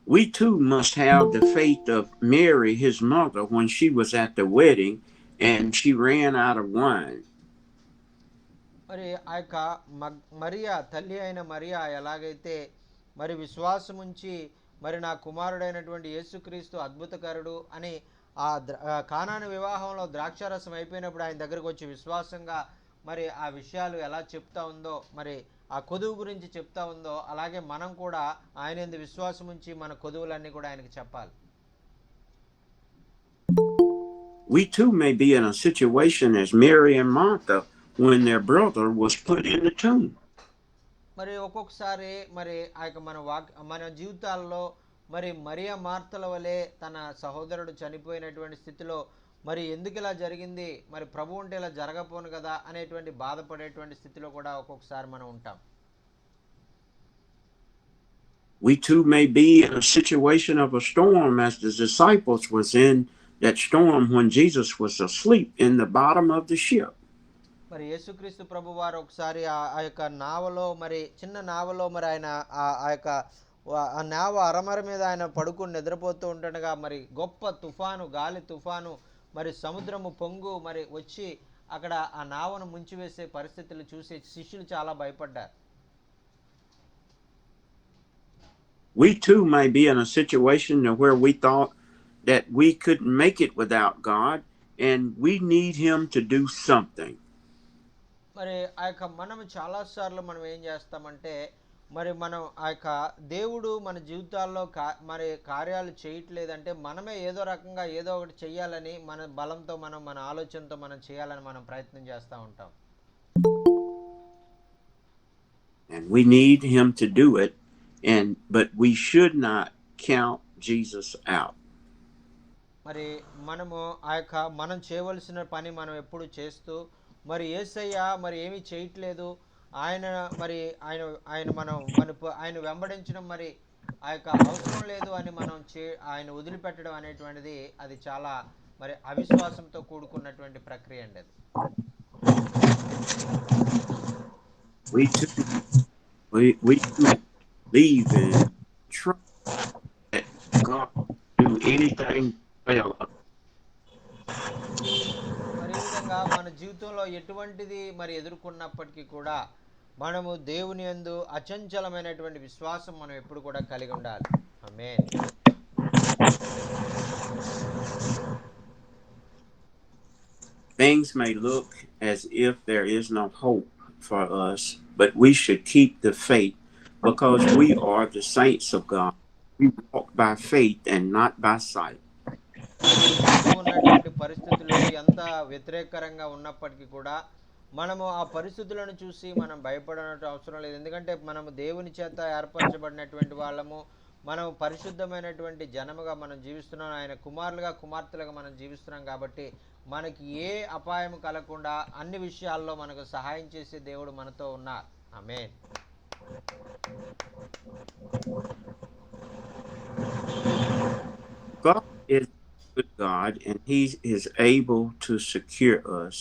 We too must have the faith of Mary, his mother, when she was at the wedding and she ran out of wine. మరి మరియా, తల్లి అయిన మరియా ఎలాగైతే మరి విశ్వాసం ఉంచి మరి నా కుమారుడైనటువంటి యేసుక్రీస్తు అద్భుతకరుడు అని కానాను వివాహంలో ద్రాక్షారసం అయిపోయినప్పుడు ఆయన దగ్గరకు వచ్చి విశ్వాసంగా మరి ఆ విషయాలు ఎలా చెప్తా ఉందో, మరి ఆ కొదువు గురించి చెప్తా ఉందో, అలాగే మనం కూడా ఆయన యందు విశ్వాసం ఉంచి మన కొదువులన్నీ కూడా ఆయనకి చెప్పాలి. We too may be in a situation as Mary and Martha when their brother was put in the tomb. మరి ఒక్కొక్కసారి మరి మన జీవితాల్లో మరి మరియా మార్తల వలె తన సహోదరుడు చనిపోయినటువంటి స్థితిలో మరి ఎందుకు ఇలా జరిగింది, మరి ప్రభు ఉంటే ఇలా జరగపోను కదా అనేటువంటి బాధపడేటువంటి స్థితిలో కూడా ఒక్కొక్కసారి మనం ఉంటాం. We too may be in a situation of a storm as the disciples was in that storm when Jesus was asleep in the bottom of the ship. మరి యేసుక్రీస్తు ప్రభు వారు ఒకసారి నావలో, మరి చిన్న నావలో మరి ఆయన ఆ నావ అరమర మీద ఆయన పడుకుని నిద్రపోతూ ఉంటుండగా మరి గొప్ప తుఫాను, గాలి తుఫాను, మరి సముద్రము పొంగు మరి వచ్చి అక్కడ ఆ నావను ముంచివేసే పరిస్థితులు చూసి శిష్యులు చాలా భయపడ్డారు. We too may be in a situation where we thought that we couldn't make it without God and we need him to do something. మరి మనం చాలాసార్లు మనం ఏం చేస్తామంటే మరి మనం ఆ యొక్క దేవుడు మన జీవితాల్లో మరి కార్యాలు చేయట్లేదంటే మనమే ఏదో రకంగా ఏదో ఒకటి చెయ్యాలని మన బలంతో మనం మన ఆలోచనతో మనం చేయాలని మనం ప్రయత్నం చేస్తూ ఉంటాం. And we need him to do it, but we should not count Jesus out. మరి మనము ఆ యొక్క మనం చేయవలసిన పని మనం ఎప్పుడు చేస్తూ మరి యేసయ్య మరి ఏమీ చేయట్లేదు, ఆయన మరి ఆయన ఆయన మనం ఆయన వెంబడించడం మరి ఆ యొక్క అవసరం లేదు అని మనం ఆయన వదిలిపెట్టడం అనేటువంటిది అది చాలా మరి అవిశ్వాసంతో కూడుకున్నటువంటి ప్రక్రియ అండి అది. We believe and trust that God do anything well. మరి ఈ విధంగా మన జీవితంలో ఎటువంటిది మరి ఎదుర్కొన్నప్పటికీ కూడా మనము దేవుని యందు అచంచలమైనటువంటి విశ్వాసం మనం ఎప్పుడు కూడా కలిగి ఉండాలి. ఆమేన్. Things may look as if there is no hope for us, but we should keep the faith because we are the saints of God. We walk by faith and not by sight. ఉన్నటువంటి పరిస్థితులు ఎంత వ్యతిరేకరంగా ఉన్నప్పటికీ కూడా మనము ఆ పరిస్థితులను చూసి మనం భయపడనట్టు అవసరం లేదు. ఎందుకంటే మనము దేవుని చేత ఏర్పరచబడినటువంటి వాళ్ళము, మనం పరిశుద్ధమైనటువంటి జనముగా మనం జీవిస్తున్నాం, ఆయన కుమారులుగా కుమార్తెలుగా మనం జీవిస్తున్నాం. కాబట్టి మనకి ఏ అపాయం కలగకుండా అన్ని విషయాల్లో మనకు సహాయం చేసే దేవుడు మనతో ఉన్నారు. ఆమేన్. God is good God and he is able to secure us.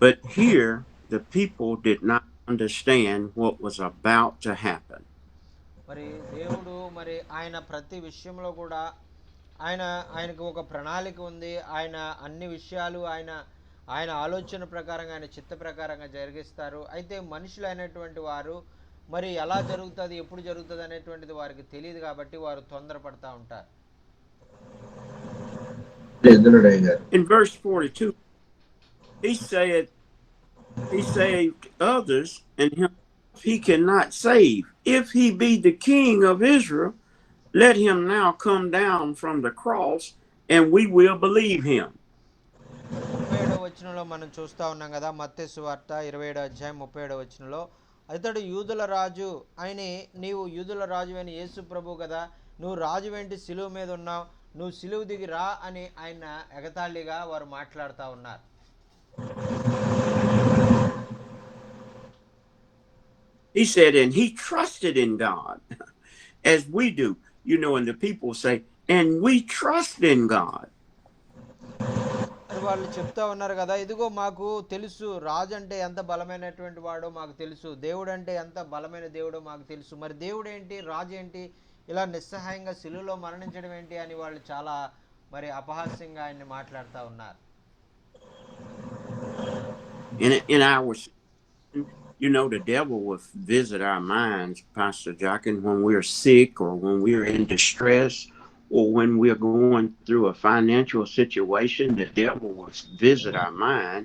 But here the people did not understand what was about to happen. మరి దేవుడు మరి ఆయన ప్రతి విషయంలో కూడా ఆయనకు ఒక ప్రణాళిక ఉంది. ఆయన అన్ని విషయాలు ఆయన ఆలోచన ప్రకారంగా ఆయన చిత్త ప్రకారంగా జరిగిస్తారు. అయితే మనుషులైనటువంటి వారు మరి ఎలా జరుగుతుంది, ఎప్పుడు జరుగుతుంది అనేటువంటిది వారికి తెలియదు కాబట్టి వారు తొందరపడతా ఉంటారు. In verse 42, he saved others and him he cannot save. If he be the king of Israel, let him now come down from the cross and we will believe him. 37వ వచనంలో మనం చూస్తా ఉన్నాం కదా, మత్తయి సువార్త 27వ అధ్యాయం 37వ వచనంలో, అతడు యూదుల రాజు అయిని నీవు యూదుల రాజు అయిన యేసు ప్రభు కదా, నువ్వు రాజు వెంటి సిలువ మీద ఉన్నావు, నువ్వు సిలువ దిగి రా అని ఆయన ఎగతాళిగా వారు మాట్లాడుతూ ఉన్నారు. He said, and he trusted in God as we do, and the people say, and we trust in God. వాళ్ళు చెప్తా ఉన్నారు కదా, ఇదిగో మాకు తెలుసు రాజు అంటే ఎంత బలమైనటువంటి వాడో మాకు తెలుసు, దేవుడు అంటే ఎంత బలమైన దేవుడో మాకు తెలుసు, మరి దేవుడు ఏంటి, రాజు ఏంటి, ఇలా నిస్సహాయంగా సిలువలో మరణించడం ఏంటి అని వాళ్ళు చాలా మరి అపహాస్యంగా ఆయన్ని మాట్లాడుతూ ఉన్నారు. In our, the devil will visit our minds, Pastor Jockin, when we're sick or when we're in distress or when we're going through a financial situation. The devil will visit our mind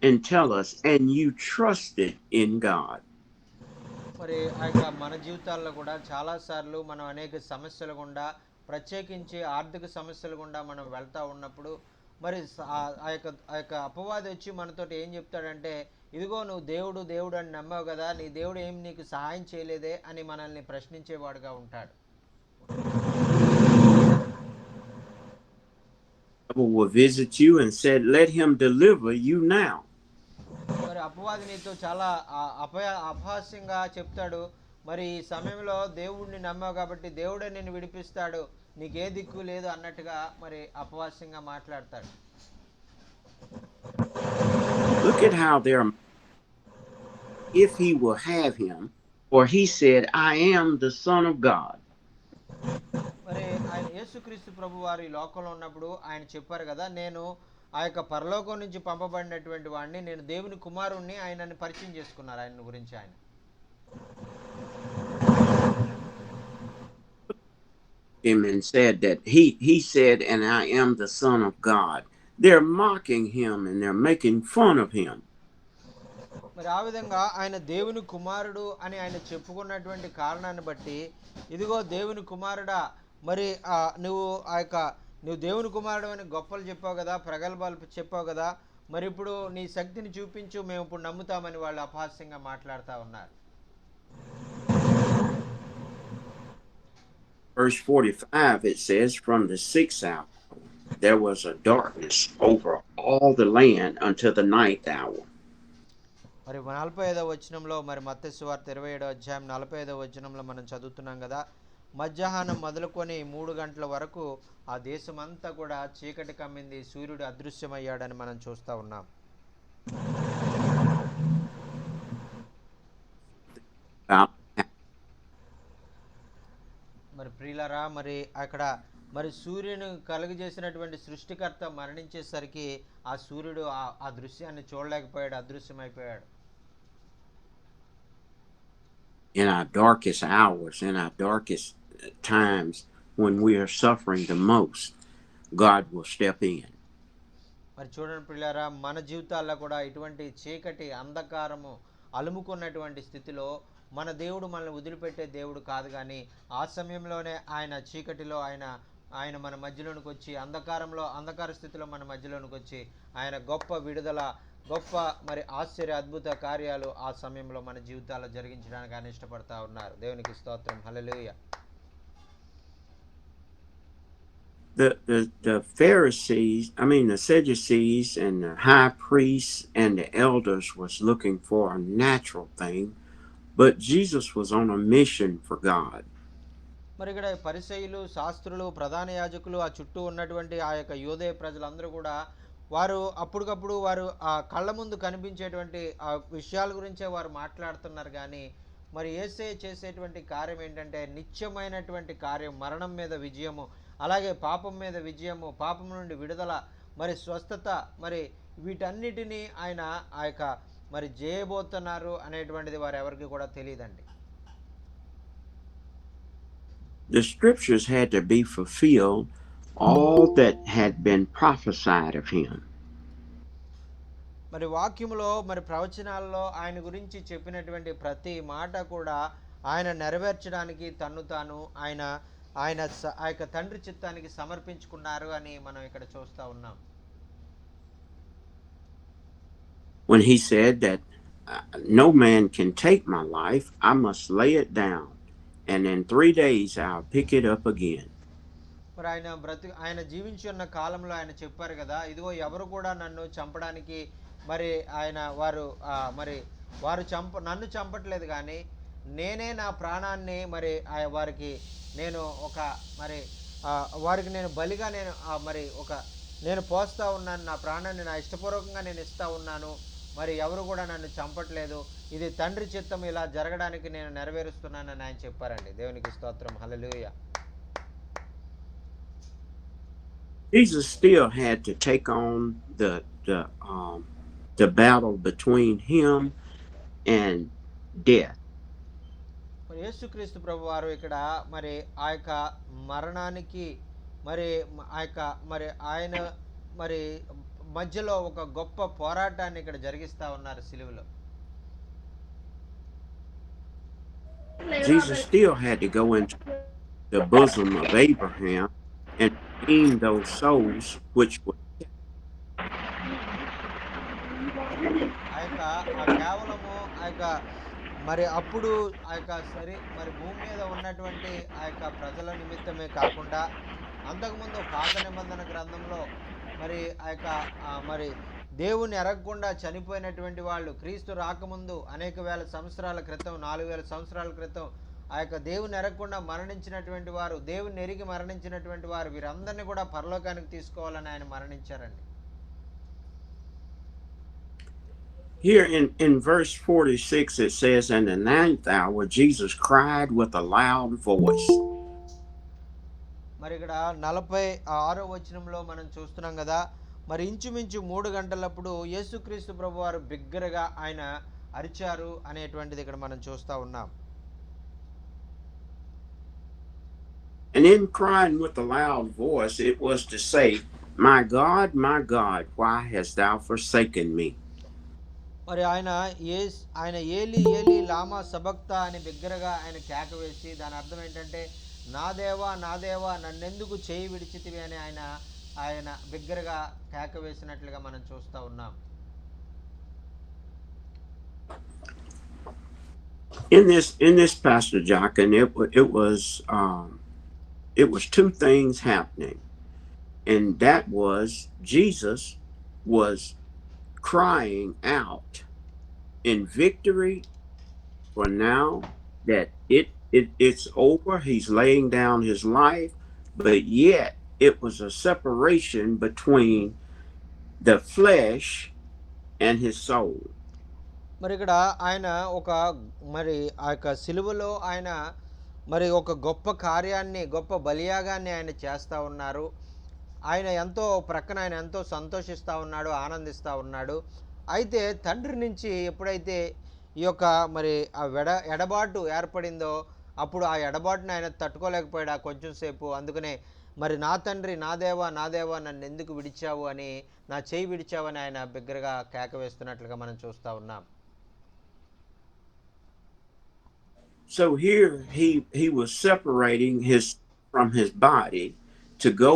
and tell us, and you trusted in God. మరి మన జీవితాల్లో కూడా చాలాసార్లు మనం అనేక సమస్యలు గుండా, ప్రత్యేకించి ఆర్థిక సమస్యలు గుండా మనం వెళ్తూ ఉన్నప్పుడు మరి ఆ యొక్క అపవాది వచ్చి మనతోటి ఏం చెప్తాడంటే, ఇదిగో నువ్వు దేవుడు దేవుడు అని నమ్మావు కదా, నీ దేవుడు ఏం నీకు సహాయం చేయలేదే అని మనల్ని ప్రశ్నించేవాడుగా ఉంటాడు. Will visit you and said, let him deliver you now. మరి అపవాది నీతో చాలా అపహాస్యంగా చెప్తాడు, మరి ఈ సమయంలో దేవుడిని నమ్మావు కాబట్టి దేవుడే నిన్ను విడిపిస్తాడు, నీకే దిక్కు లేదు అన్నట్టుగా మరి అపహాస్యంగా మాట్లాడతాడు. Look at how they're, if he will have him, for he said, I am the Son of God. మరి ఆయన యేసుక్రీస్తు ప్రభు వారు ఈ లోకంలో ఉన్నప్పుడు ఆయన చెప్పారు కదా, నేను ఆ యొక్క పరలోకం నుంచి పంపబడినటువంటి వాడిని, నేను దేవుని కుమారుణ్ణి, ఆయనని పరిచయం చేసుకున్నారు ఆయన గురించి. ఆయన him and said that he said, and I am the Son of God. They're mocking him and they're making fun of him. మరి ఆ విధంగా ఆయన దేవుని కుమారుడు అని ఆయన చెప్పుకున్నటువంటి కారణాన్ని బట్టి, ఇదిగో దేవుని కుమారుడా, మరి నువ్వు నువ్వు దేవుని కుమారుడు అని గొప్పలు చెప్పావు కదా, ప్రగల్భాలు చెప్పావు కదా, మరి ఇప్పుడు నీ శక్తిని చూపించు, మేము ఇప్పుడు నమ్ముతామని వాళ్ళు అపహాస్యంగా మాట్లాడుతూ ఉన్నారు. Verse 45, it says, from the 6th hour, there was a darkness over all the land until the 9th hour. మరి 45వ వచనంలో, మరి మత్తయి సువార్త 27వ అధ్యాయం 45వ వచనంలో మనం చదువుతున్నాం కదా, మధ్యాహ్నం మొదలుకొని 3 గంటల వరకు ఆ దేశమంతా కూడా చీకటి కమ్మింది, సూర్యుడు అదృశ్యమయ్యాడని మనం చూస్తూ ఉన్నాం. మరి ప్రియులారా, మరి అక్కడ మరి సూర్యుని కలుగజేసినటువంటి సృష్టికర్త మరణించేసరికి ఆ సూర్యుడు ఆ దృశ్యాన్ని చూడలేకపోయాడు, అదృశ్యమైపోయాడు. In our darkest hours, in our darkest times, when we are suffering the most, God will step in. మరి చూడండి ప్రియులారా, మన జీవితాల్లో కూడా ఇటువంటి చీకటి అంధకారము అలుముకున్నటువంటి స్థితిలో మన దేవుడు మనల్ని వదిలిపెట్టే దేవుడు కాదు, కానీ ఆ సమయంలోనే ఆయన చీకటిలో ఆయన మన మధ్యలోనికి వచ్చి, అంధకార స్థితిలో మన మధ్యలోనికి వచ్చి ఆయన గొప్ప విడుదల, గొప్ప మరి ఆశ్చర్య అద్భుత కార్యాలు ఆ సమయంలో మన జీవితాల్లో జరిగించడానికి ఆయన ఇష్టపడతా ఉన్నారు. దేవునికి స్తోత్రం, హల్లెలూయా. The Pharisees, the Sadducees and the high priests and the elders was looking for a natural thing, but Jesus was on a mission for God. మరి ఇక్కడ పరిసయ్యులు, శాస్త్రులు, ప్రధాన యాజకులు, ఆ చుట్టూ ఉన్నటువంటి ఆ యొక్క యూదేయ ప్రజలందరూ కూడా వారు అప్పటికప్పుడు వారు ఆ కళ్ళ ముందు కనిపించేటువంటి ఆ విషయాల గురించే వారు మాట్లాడుతున్నారు, కానీ మరి యేసయ్య చేసేటువంటి కార్యం ఏంటంటే నిత్యమైనటువంటి కార్యం, మరణం మీద విజయము, అలాగే పాపం మీద విజయము, పాపం నుండి విడుదల, మరి స్వస్థత, మరి వీటన్నిటినీ ఆయన మరి చేయబోతున్నారు అనేటువంటిది వారు ఎవరికి కూడా తెలియదండి. The scriptures had to be fulfilled, all that had been prophesied of him. మరి వాక్యములో, మరి ప్రవచనాల్లో ఆయన గురించి చెప్పినటువంటి ప్రతి మాట కూడా ఆయన నెరవేర్చడానికి తాను ఆయన ఆ యొక్క తండ్రి చిత్తానికి సమర్పించుకున్నారు అని మనం ఇక్కడ చూస్తూ ఉన్నాం. When he said that no man can take my life, I must lay it down, and in 3 days I'll pick it up again. మరి ఆయన జీవించి ఉన్న కాలంలో ఆయన చెప్పారు కదా, ఇదిగో ఎవరు కూడా నన్ను చంపడానికి మరి వారు నన్ను చంపట్లేదు, కానీ నేనే నా ప్రాణాన్ని మరి వారికి నేను బలిగా నేను పోస్తా ఉన్నాను, నా ప్రాణాన్ని నా ఇష్టపూర్వకంగా నేను ఇస్తా ఉన్నాను, మరి ఎవరు కూడా నన్ను చంపట్లేదు, ఇది తండ్రి చిత్తం, ఇలా జరగడానికి నేను నెరవేరుస్తున్నానని ఆయన చెప్పారండి. దేవునికి స్తోత్రం, హల్లెలూయా. Jesus still had to take on the battle between him and death. మరి యేసుక్రీస్తు ప్రభు వారు ఇక్కడ మరి ఆ యొక్క మరణానికి మరి ఆయన మరి మధ్యలో ఒక గొప్ప పోరాటాన్ని ఇక్కడ జరిగిస్తా ఉన్నారు సిలువలో. Jesus still had to go into the bosom of Abraham and redeem those souls which were కేవలము మరి అప్పుడు మరి భూమి మీద ఉన్నటువంటి ఆ యొక్క ప్రజల నిమిత్తమే కాకుండా, అంతకుముందు పాత నిబంధన గ్రంథంలో మరి మరి దేవుని ఎరగకుండా చనిపోయినటువంటి వాళ్ళు క్రీస్తు రాకముందు అనేక వేల సంవత్సరాల క్రితం, 4000 సంవత్సరాల క్రితం దేవుని ఎరగకుండా మరణించినటువంటి వారు, దేవుని ఎరిగి మరణించినటువంటి వారు, వీరందరినీ కూడా పరలోకానికి తీసుకోవాలని ఆయన మరణించారండి. Here in verse 46 it says, in the 9th hour Jesus cried with a loud voice. మరి ఇక్కడ 46వ వచనంలో మనం చూస్తున్నాం కదా, మరి ఇంచుమించు 3 గంటలప్పుడు యేసుక్రీస్తు ప్రభు వారు బిగ్గరగా ఆయన అరిచారు అనేటువంటిది ఇక్కడ మనం చూస్తూ ఉన్నాం. And in crying with a loud voice, it was to say, my God, why hast thou forsaken me? మరి ఆయన ఏలి ఏలి లామా సబక్తా అని బిగ్గరగా ఆయన కేక వేసి దాని అర్థం ఏంటంటే నా దేవా నన్నెందుకు చేయి విడిచితివి అని ఆయన బిగ్గరగా కేక వేసినట్లుగా మనం చూస్తూ ఉన్నాం. In this passage, Jack, and it was two things happening, and that was Jesus was crying out in victory for now that it's over. He's laying down his life, but yet it was a separation between the flesh and his soul. మరి ఇక్కడ ఆయన మరి ఆ యొక్క సిలువలో ఆయన మరి ఒక గొప్ప కార్యాన్ని, గొప్ప బలియాగాన్ని ఆయన చేస్తూ ఉన్నారు. ఆయన ఎంతో సంతోషిస్తూ ఉన్నాడు, ఆనందిస్తూ ఉన్నాడు. అయితే తండ్రి నుంచి ఎప్పుడైతే ఈ యొక్క మరి ఆ ఎడబాటు ఏర్పడిందో అప్పుడు ఆ ఎడబాటుని ఆయన తట్టుకోలేకపోయాడు ఆ కొంచెం సేపు. అందుకనే మరి నా తండ్రి నా దేవా నన్ను ఎందుకు విడిచావు అని, నా చేయి విడిచావు అని ఆయన బిగ్గరగా కేక వేస్తున్నట్లుగా మనం చూస్తూ ఉన్నాం. So here he was separating from his body to go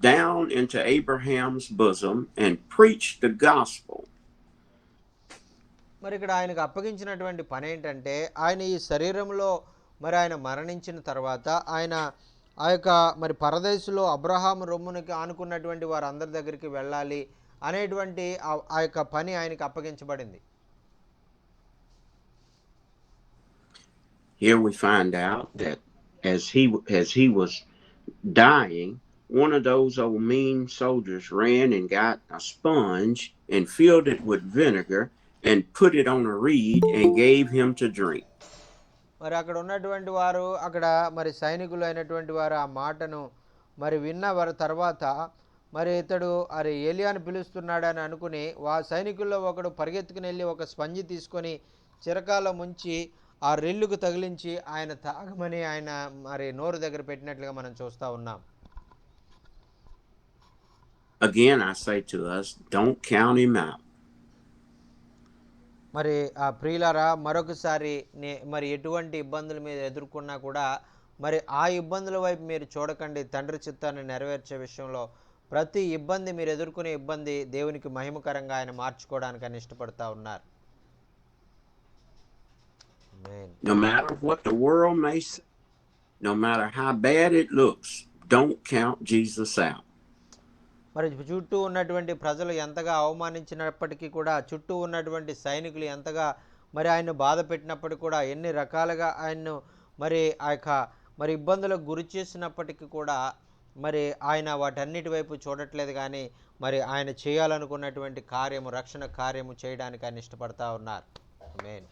down into Abraham's bosom and preach the gospel. మరి ఇక్కడ ఆయనకు అప్పగించినటువంటి పని ఏంటంటే ఆయన ఈ శరీరంలో మరి ఆయన మరణించిన తర్వాత ఆయన ఆ యొక్క మరి పరదేశులో అబ్రహాము రొమ్మునికి ఆనుకున్నటువంటి వారందరి దగ్గరికి వెళ్ళాలి అనేటువంటి ఆ యొక్క పని ఆయనకు అప్పగించబడింది. Here we find out that as he was dying, one of those old mean soldiers ran and got a sponge and filled it with vinegar and put it on a reed and gave him to drink. మరి అక్కడ ఉన్నటువంటి వారు మరి సైనికులు అయినటువంటి వారు ఆ మాటను మరి విన్న వారి తర్వాత మరి ఇతడు అరే ఏలియాను పిలుస్తున్నాడని అనుకుని సైనికుల్లో ఒకడు పరిగెత్తుకుని వెళ్ళి ఒక స్పంజి తీసుకొని చిరకాలో ముంచి ఆ రెల్లుకు తగిలించి ఆయన తాగమని ఆయన మరి నోరు దగ్గర పెట్టినట్లుగా మనం చూస్తూ ఉన్నాం. Again I say to us, don't count him out. మరి ఆ ప్రియులారా మరొకసారి మరి ఎటువంటి ఇబ్బందులు మీరు ఎదుర్కొన్నా కూడా మరి ఆ ఇబ్బందుల వైపు మీరు చూడకండి. తండ్రి చిత్తాన్ని నెరవేర్చే విషయంలో ప్రతి ఇబ్బంది మీరు ఎదుర్కొనే ఇబ్బంది దేవునికి మహిమకరంగా ఆయన మార్చుకోవడానికి ఆయన ఇష్టపడతా ఉన్నారు. No matter what the world may say, no matter how bad it looks, don't count Jesus out. మరి చుట్టూ ఉన్నటువంటి ప్రజలు ఎంతగా అవమానించినప్పటికీ కూడా, చుట్టూ ఉన్నటువంటి సైనికులు ఎంతగా మరి ఆయన బాధ పెట్టినప్పటికీ కూడా, ఎన్ని రకాలుగా ఆయన్ను మరి ఆ యొక్క మరి ఇబ్బందులకు గురి చేసినప్పటికీ కూడా మరి ఆయన వాటన్నిటి వైపు చూడట్లేదు. కానీ మరి ఆయన చేయాలనుకున్నటువంటి కార్యము, రక్షణ కార్యము చేయడానికి ఆయన ఇష్టపడతా ఉన్నారు. ఆమేన్.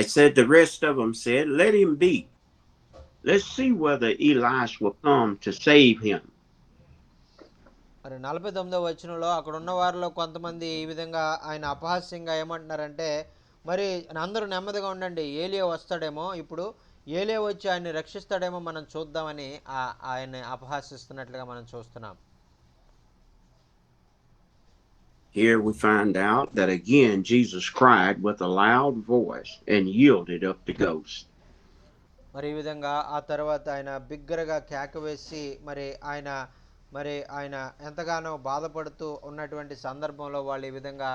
I said the rest of them said, let him be. Let's see whether Elias will come to save him. మరి 49వ వచనంలో అక్కడ ఉన్న వారిలో కొంతమంది ఈ విధంగా ఆయన అపహాస్యంగా ఏమంటున్నారంటే, మరి అందరూ నెమ్మదిగా ఉండండి, ఏలియా వస్తాడేమో, ఇప్పుడు ఏలియా వచ్చి ఆయన్ని రక్షిస్తాడేమో మనం చూద్దామని ఆయన్ని అపహాసిస్తున్నట్లుగా మనం చూస్తున్నాం. Here we find out that again Jesus cried with a loud voice and yielded up the ghost. మరి ఈ విధంగా ఆ తర్వాత ఆయన బిగ్గరగా కేక వేసి మరి ఆయన ఎంతగానో బాధపడుతూ ఉన్నటువంటి సందర్భంలో వాళ్ళు ఈ విధంగా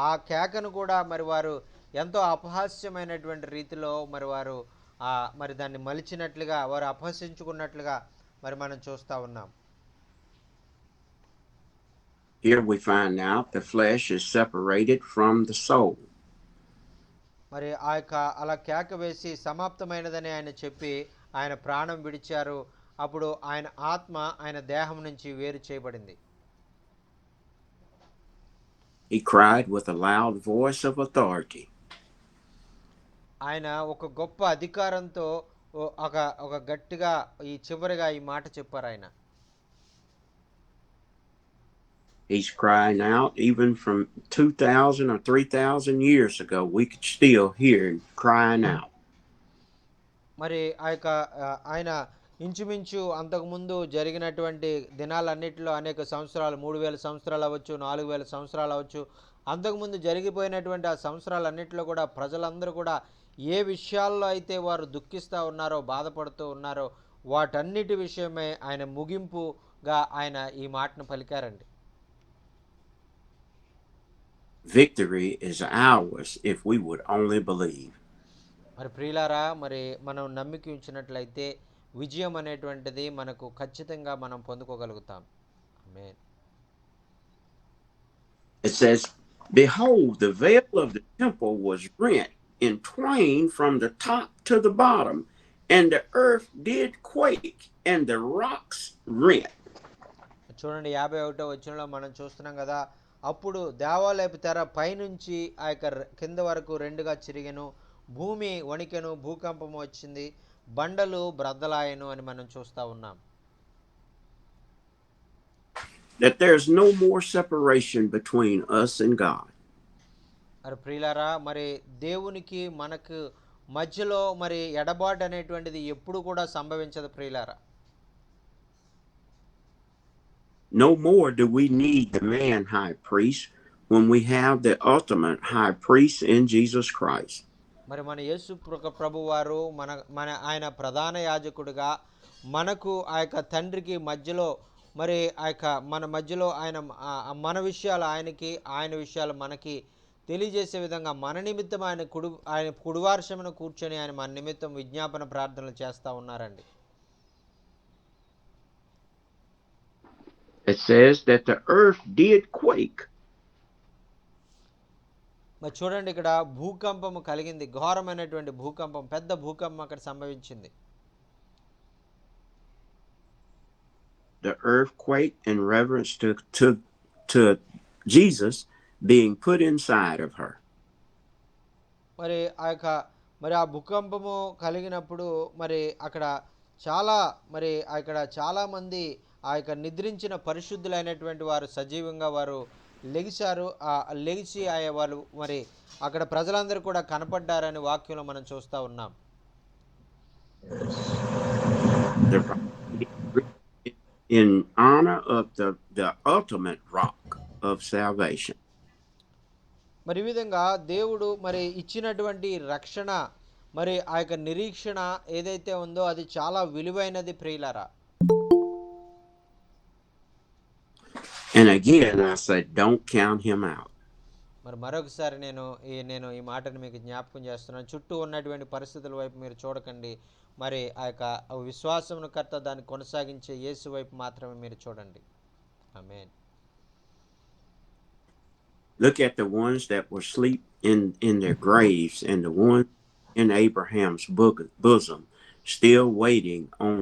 ఆ కేకను కూడా మరి వారు ఎంతో అపహాస్యమైనటువంటి రీతిలో మరి వారు మరి దాన్ని మలిచినట్లుగా, వారు అపహసించుకున్నట్లుగా మరి మనం చూస్తూ ఉన్నాం. Here we find out the flesh is separated from the soul. మరి ఆ యొక్క అలా కేక వేసి సమాప్తమైనదని ఆయన చెప్పి ఆయన ప్రాణం విడిచారు. అప్పుడు ఆయన ఆత్మ ఆయన దేహం నుంచి వేరు చేయబడింది. He cried with a loud voice of authority. ఆయన ఒక గొప్ప అధికారంతో ఒక గట్టిగా ఈ చివరిగా ఈ మాట చెప్పారు ఆయన. He's crying out even from 2,000 or 3,000 years ago. We could still hear him crying out. మరి ఆ యొక్క ఆయన ఇంచుమించు అంతకుముందు జరిగినటువంటి దినాలన్నిటిలో అనేక సంవత్సరాలు 3000 సంవత్సరాలు అవ్వచ్చు, 4000 సంవత్సరాలు అవ్వచ్చు, అంతకుముందు జరిగిపోయినటువంటి ఆ సంవత్సరాలన్నిటిలో కూడా ప్రజలందరూ కూడా ఏ విషయాల్లో అయితే వారు దుఃఖిస్తూ ఉన్నారో, బాధపడుతూ ఉన్నారో వాటన్నిటి విషయమై ఆయన ముగింపుగా ఆయన ఈ మాటను పలికారండి. Victory is ours if we would only believe. మరి ప్రియులారా, మరి మనం నమ్మిక ఉంచినట్లయితే విజయం అనేటువంటిది మనకు ఖచ్చితంగా మనం పొందుకోగలుగుతాం. ఆమేన్. It says, "Behold, the veil of the temple was rent in twain from the top to the bottom, and the earth did quake, and the rocks rent." చూడండి 51వ వచనంలో మనం చూస్తున్నాం కదా, అప్పుడు దేవాలయపు తెర పైనుంచి ఆ యొక్క కింద వరకు రెండుగా చిరిగెను, భూమి వణికెను, భూకంపం వచ్చింది, బండలు బ్రద్దలాయను అని మనం చూస్తూ ఉన్నాం. That there's no more separation between us and God. మరి ప్రియులారా, మరి దేవునికి మనకు మధ్యలో మరి ఎడబాటు అనేటువంటిది ఎప్పుడు కూడా సంభవించదు ప్రియులారా. No more do we need the man high priest when we have the ultimate high priest in Jesus Christ. మరి మన యేసు ప్రభు వారు మన ఆయన ప్రధాన యాజకుడిగా మనకు ఆ యొక్క తండ్రికి మధ్యలో, మరి ఆ యొక్క మన మధ్యలో ఆయన మన విషయాలు ఆయనకి, ఆయన విషయాలు మనకి తెలియజేసే విధంగా మన నిమిత్తం ఆయన కుడివార్షమున కూర్చొని ఆయన మన నిమిత్తం విజ్ఞాపన ప్రార్థనలు చేస్తూ ఉన్నారండి. It says that the earth did quake. మరి చూడండి, ఇక్కడ భూకంపము కలిగింది, ఘోరమైనటువంటి భూకంపం, పెద్ద భూకంపం అక్కడ సంభవించింది. The earthquake in reverence to Jesus being put inside of her. మరి ఆ భూకంపము కలిగినప్పుడు మరి అక్కడ చాలా మంది ఆ యొక్క నిద్రించిన పరిశుద్ధులైనటువంటి వారు సజీవంగా వారు లెగిశారు. లెగిసి వాళ్ళు మరి అక్కడ ప్రజలందరూ కూడా కనపడ్డారని వాక్యంలో మనం చూస్తూ ఉన్నాం. In honor of the ultimate rock of salvation. మరి ఈ విధంగా దేవుడు మరి ఇచ్చినటువంటి రక్షణ, మరి ఆ యొక్క నిరీక్షణ ఏదైతే ఉందో అది చాలా విలువైనది ప్రియులారా. And again I said, don't count him out. మరి మరొకసారి నేను ఈ మాటను మీకు జ్ఞాపకం చేస్తున్నాను. చుట్టూ ఉన్నటువంటి పరిస్థితుల వైపు మీరు చూడకండి. మరి ఆ యొక్క విశ్వాసమును కర్త దాన్ని కొనసాగించే యేసు వైపు మాత్రమే మీరు చూడండి. ఆమేన్. Look at the ones that were asleep in their graves, and the ones in Abraham's bosom, still waiting on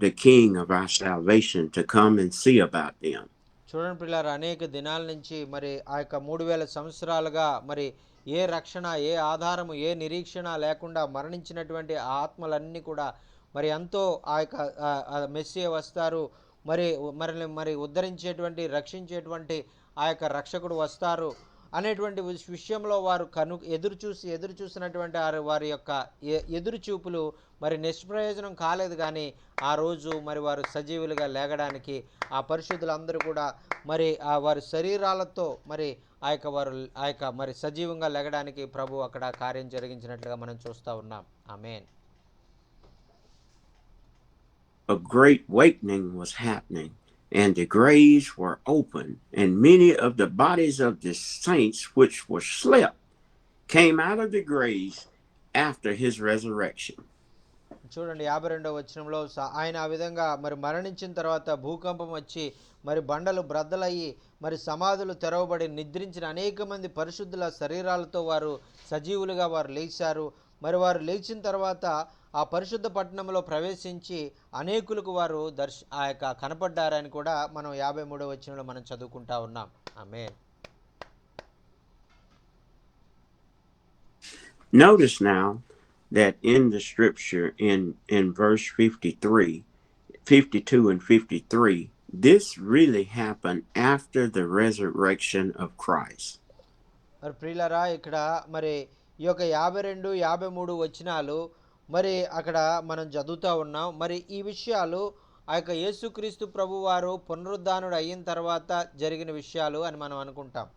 the King of our salvation to come and see about them. చూడండి పిల్లలు, అనేక దినాల నుంచి మరి ఆ యొక్క 3000 సంవత్సరాలుగా మరి ఏ రక్షణ, ఏ ఆధారము, ఏ నిరీక్షణ లేకుండా మరణించినటువంటి ఆత్మలన్నీ కూడా మరి ఎంతో ఆ యొక్క మెస్సియా వస్తారు, మరి ఉద్ధరించేటువంటి, రక్షించేటువంటి ఆ యొక్క రక్షకుడు వస్తారు అనేటువంటి విషయంలో వారు ఎదురు చూసినటువంటి వారి యొక్క ఎదురు చూపులు మరి నిష్ప్రయోజనం కాలేదు. కానీ ఆ రోజు మరి వారు సజీవులుగా లేగడానికి ఆ పరిశుద్ధులందరూ కూడా మరి వారి శరీరాలతో మరి ఆ యొక్క మరి సజీవంగా లేగడానికి ప్రభు అక్కడ కార్యం జరిగించినట్లుగా మనం చూస్తూ ఉన్నాం. ఆమేన్. A great awakening was happening, and the graves were open, and many of the bodies of the saints which were slept came out of the graves after his resurrection. చూడండి 52వ వచనంలో ఆయన ఆ విధంగా మరి మరణించిన తర్వాత భూకంపం వచ్చి మరి బండలు బ్రద్దలయ్యి మరి సమాధులు తెరవబడి నిద్రించిన అనేక మంది పరిశుద్ధుల శరీరాలతో వారు సజీవులుగా వారు లేచారు. మరి వారు లేచిన తర్వాత ఆ పరిశుద్ధ పట్టణంలో ప్రవేశించి అనేకులకు వారు ఆ యొక్క కనపడ్డారని కూడా మనం 53వ వచనంలో మనం చదువుకుంటా ఉన్నాం. ఆమేన్. Notice now that in the scripture in verse 52 and 53, this really happened after the resurrection of Christ. మరి ప్రియులారా, ఇక్కడ మరి ఈ యొక్క 52, 53 వచనాలు మరి అక్కడ మనం చదువుతూ ఉన్నాం. మరి ఈ విషయాలు ఆ యొక్క యేసుక్రీస్తు ప్రభు వారు పునరుద్ధానుడు అయిన తర్వాత జరిగిన విషయాలు అని మనం అనుకుంటాం.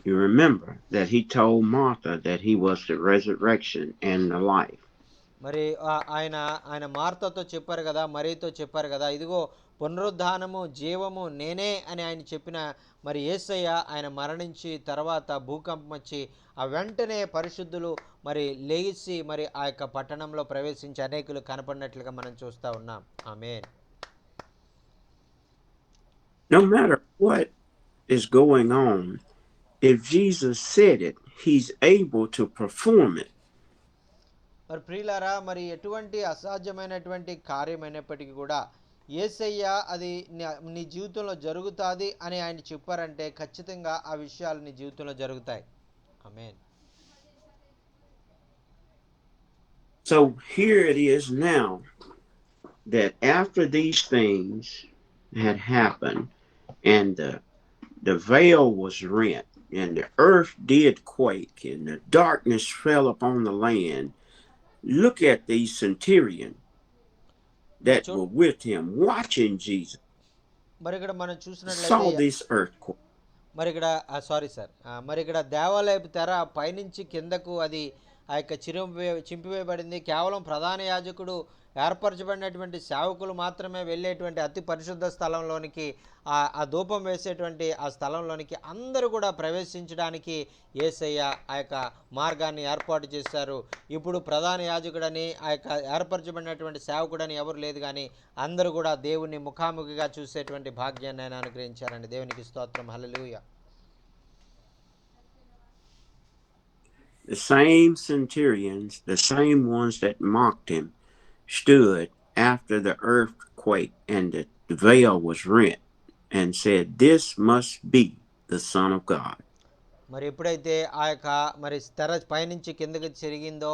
You remember that he told Martha that he was the resurrection and the life. మరి ఆయన ఆయన మార్తతో చెప్పారు కదా, మరియతో చెప్పారు కదా, ఇదిగో పునరుద్ధానము జీవము నేనే అని ఆయన చెప్పిన మరి యేసయ్య ఆయన మరణించి తర్వాత భూకంపం వచ్చి ఆ వెంటనే పరిశుద్ధులు మరి లేచి మరి ఆ యొక్క పట్టణంలో ప్రవేశించి అనేకులు కనపడినట్లుగా మనం చూస్తూ ఉన్నాం. ఆమేన్. No matter what is going on, if Jesus said it, he's able to perform it. మరి ప్రియులారా, మరి ఎటువంటి అసాధ్యమైనటువంటి కార్యమైనప్పటికీ కూడా యేసయ్య అది నీ జీవితంలో జరుగుతుంది అని ఆయన చెప్పారంటే ఖచ్చితంగా ఆ విషయాలు నీ జీవితంలో జరుగుతాయి. ఆమేన్. So here it is now that after these things had happened and the veil was rent and the earth did quake and the darkness fell upon the land, look at these centurion that were with him watching Jesus, మరి ఇక్కడ మనం saw చూసినట్లయితే this earthquake. మరి ఇక్కడ sorry sir, మరి ఇక్కడ దేవాలయపు తెర పైనుంచి కిందకు అది ఆ యొక్క చింపివేయబడింది. కేవలం ప్రధాన యాజకుడు ఏర్పరచబడినటువంటి సేవకులు మాత్రమే వెళ్ళేటువంటి అతి పరిశుద్ధ స్థలంలోనికి ఆ ధూపం వేసేటువంటి ఆ స్థలంలోనికి అందరూ కూడా ప్రవేశించడానికి యేసయ్య ఆ యొక్క మార్గాన్ని ఏర్పాటు చేశారు. ఇప్పుడు ప్రధాన యాజకుడని ఆ యొక్క ఏర్పరచబడినటువంటి సేవకుడని ఎవరు లేదు, కానీ అందరూ కూడా దేవుని ముఖాముఖిగా చూసేటువంటి భాగ్యాన్ని ఆయన అనుగ్రహించారండి. దేవునికి స్తోత్రం. హల్లెలూయా. The same centurions, the same ones that mocked him, stood after the earthquake and the veil was rent and said, "This must be the Son of God." మరి ఎప్పుడైతే ఆ యొక్క మరి తెర పైనుంచి కిందకి చెరిగిందో,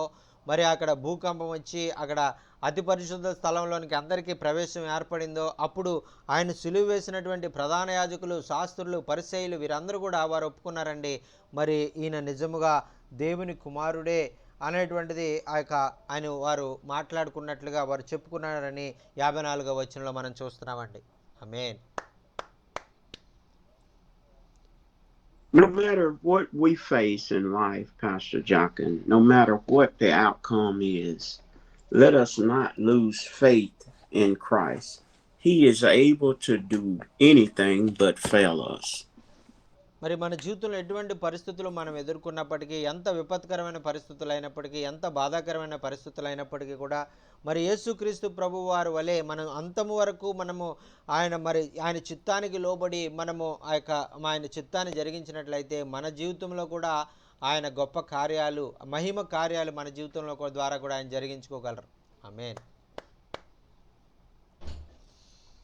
మరి అక్కడ భూకంపం వచ్చి అక్కడ అతి పరిశుద్ధ స్థలంలోనికి అందరికీ ప్రవేశం ఏర్పడిందో, అప్పుడు ఆయన సిలువ వేసినటువంటి ప్రధాన యాజకులు, శాస్త్రులు, పరిసయ్యులు వీరందరూ కూడా వారు ఒప్పుకున్నారండి, మరి ఈయన నిజముగా దేవుని కుమారుడే అనేటువంటిది ఆ యొక్క ఆయన వారు మాట్లాడుకున్నట్లుగా వారు చెప్పుకున్నారని 54వ వచనంలో మనం చూస్తున్నామండి. ఆమేన్. No matter what we face in life, Pastor Jockin, no matter what the outcome is, let us not lose faith in Christ. He is able to do anything but fail us. మరి మన జీవితంలో ఎటువంటి పరిస్థితులు మనం ఎదుర్కొన్నప్పటికీ, ఎంత విపత్కరమైన పరిస్థితులు అయినప్పటికీ, ఎంత బాధాకరమైన పరిస్థితులు అయినప్పటికీ కూడా మరి యేసుక్రీస్తు ప్రభు వారి వలె మనం అంతము వరకు మనము ఆయన చిత్తానికి లోబడి మనము ఆయన చిత్తాన్ని జరిగించినట్లయితే మన జీవితంలో కూడా ఆయన గొప్ప కార్యాలు, మహిమ కార్యాలు మన జీవితంలో ద్వారా కూడా ఆయన జరిగించుకోగలరు. ఆమేన్.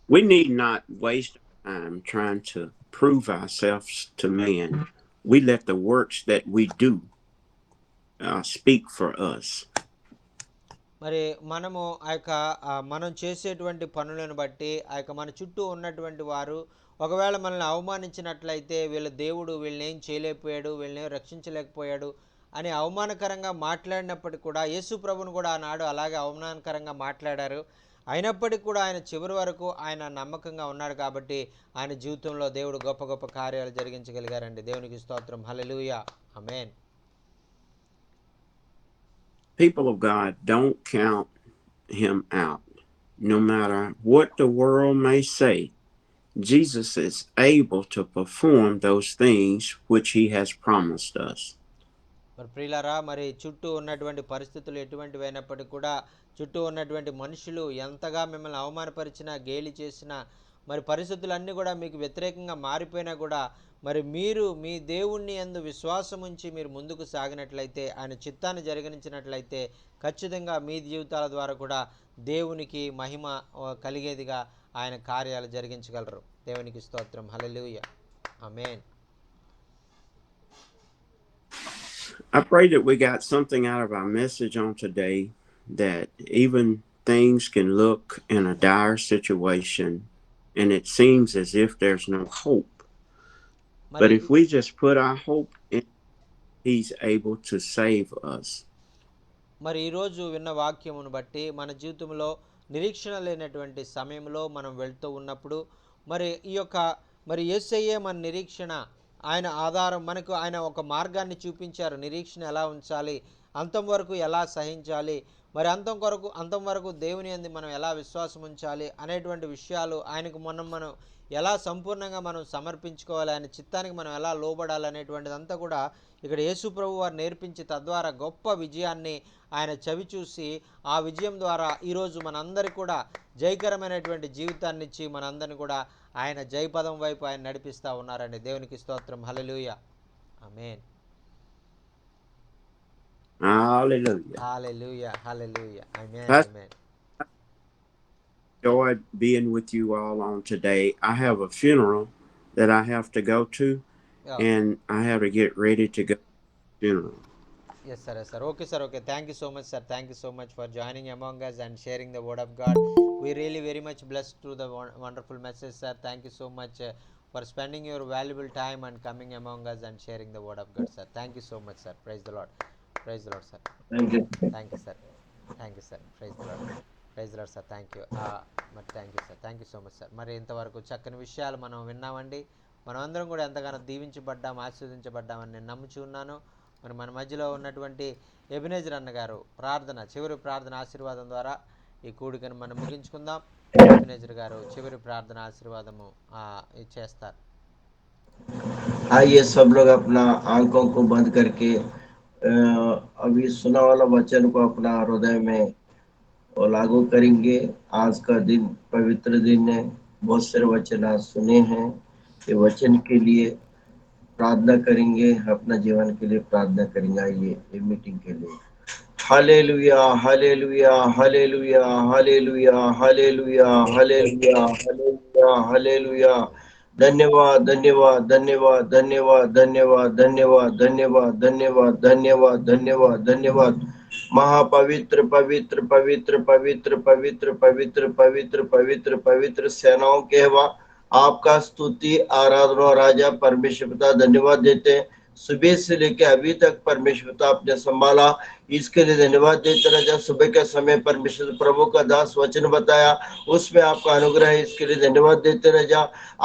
We need not waste time trying to prove ourselves to man. We let the works that we do speak for us. మరి మనము ఆ యొక్క మనం చేసేటువంటి పనులను బట్టి ఆ యొక్క మన చుట్టూ ఉన్నటువంటి వారు ఒకవేళ మనల్ని అవమానించినట్లయితే వీళ్ళ దేవుడు వీళ్ళని ఏం చేయలేకపోయాడు, వీళ్ళని ఏం రక్షించలేకపోయాడు అని అవమానకరంగా మాట్లాడినప్పటికీ కూడా యేసు ప్రభువును కూడా ఆనాడు అలాగే అవమానకరంగా మాట్లాడారు. అయినప్పటికీ కూడా ఆయన చివరి వరకు ఆయన నమ్మకంగా ఉన్నాడు కాబట్టి ఆయన జీవితంలో దేవుడు గొప్ప గొప్ప కార్యాలు జరిగించగలిగారండి. దేవునికి స్తోత్రం. హల్లెలూయా. ఆమేన్. People of God, don't count him out. No matter what the world may say, Jesus is able to perform those things which he has promised us. మరి ప్రియులారా, మరి చుట్టూ ఉన్నటువంటి పరిస్థితులు ఎటువంటివి అయినప్పటికీ కూడా, చుట్టూ ఉన్నటువంటి మనుషులు ఎంతగా మిమ్మల్ని అవమానపరిచినా, గేలి చేసినా, మరి పరిస్థితులన్నీ కూడా మీకు వ్యతిరేకంగా మారిపోయినా కూడా మరి మీరు మీ దేవుణ్ణి యందు విశ్వాసం ఉంచి మీరు ముందుకు సాగినట్లయితే, ఆయన చిత్తాన్ని జరిగించినట్లయితే ఖచ్చితంగా మీ జీవితాల ద్వారా కూడా దేవునికి మహిమ కలిగేదిగా ఆయన కార్యాలు జరిగించగలరు. దేవునికి స్తోత్రం. హల్లెలూయా. ఆమేన్. I pray that we got something out of our message on today, that even things can look in a dire situation and it seems as if there's no hope. But if we just put our hope in He's able to save us. మరి ఈరోజు విన్న వాక్యమును బట్టి మన జీవితంలో నిరీక్షణ లేనటువంటి సమయంలో మనం వెళ్తూ ఉన్నప్పుడు మరి ఈ యొక్క మరి యేసయ్యే మన నిరీక్షణ, ఆయన ఆధారం, మనకు ఆయన ఒక మార్గాన్ని చూపించారు. నిరీక్షణ ఎలా ఉంచాలి, అంతం వరకు ఎలా సహించాలి, మరి అంతం వరకు దేవుని యందు మనం ఎలా విశ్వాసం ఉంచాలి అనేటువంటి విషయాలు, ఆయనకు మనం ఎలా సంపూర్ణంగా మనం సమర్పించుకోవాలి, ఆయన చిత్తానికి మనం ఎలా లోబడాలి అనేటువంటిదంతా కూడా ఇక్కడ యేసు ప్రభు వారు నేర్పించి తద్వారా గొప్ప విజయాన్ని ఆయన చవి చూసి ఆ విజయం ద్వారా ఈరోజు మనందరికీ కూడా జయకరమైనటువంటి జీవితాన్ని ఇచ్చి మనందరిని కూడా ఆయన జయపదం వైపు ఆయన నడిపిస్తూ ఉన్నారండి. దేవునికి స్తోత్రం. హల్లెలూయా. ఆమేన్. Hallelujah. Hallelujah. Hallelujah. Amen. That's amen. joy being with you all on today. I have a funeral that I have to go to, and I have to get ready to go to the funeral. Yes, sir. Yes, sir. Okay, sir. Okay. Thank you so much, sir. Thank you so much for joining among us and sharing the word of God. We really very much blessed through the wonderful message, sir. Thank you so much for spending your valuable time and coming among us and sharing the word of God, sir. Thank you so much, sir. Praise the Lord. Praise the Lord, sir. Thank you. Thank you, sir. Thank you, sir. Praise the Lord. Praise lord sir. Thank you. మరి thank you sir. Thank you so much sir. మరి ఇంతవరకు చక్కని విషయాలు మనం విన్నామండి. మనం అందరం కూడా ఎంతగానో దీవించబడ్డాం, ఆశీర్వదించబడ్డామని నేను నమ్ముచూ ఉన్నాను. మరి మన మధ్యలో ఉన్నటువంటి ఎబినేజర్ అన్న గారు ప్రార్థన, చివరి ప్రార్థన ఆశీర్వాదం ద్వారా ఈ కూడికను మనం ముగించుకుందాం. ఎబినేజర్ గారు చివరి ప్రార్థన ఆశీర్వాదము చేస్తారు. आइए सब लोग अपना आंखों को बंद करके अभी सुना वाला वचन को अपना हृदय में लागू करेंगे। आज का दिन पवित्र दिन है, बहुत सारे वचन आज सुने हैं। ये वचन के लिए प्रार्थना करेंगे, अपना जीवन के लिए प्रार्थना करेंगे। आइए ये मीटिंग के लिए। Hallelujah, hallelujah, hallelujah, hallelujah, hallelujah, hallelujah, hallelujah, hallelujah. धन्यवाद, धन्यवाद, धन्यवाद, धन्यवाद, धन्यवाद, धन्यवाद, धन्यवाद, धन्यवाद, धन्यवाद, धन्यवाद, धन्यवाद। महापवित्र पवित्र पवित्र पवित्र पवित्र पवित्र पवित्र पवित्र पवित्र सेनाओं के हवा आपका स्तुति आराधना राजा परमेश्वर पिता धन्यवाद देते हैं। सुबह से लेके अभी तक परमेश्वर पिता आपने संभाला, इसके लिए धन्यवाद देते राजा। सुबह के समय परमेश्वर प्रभु का दास वचन बताया, उसमें आपका अनुग्रह है, इसके लिए धन्यवाद देते राजा।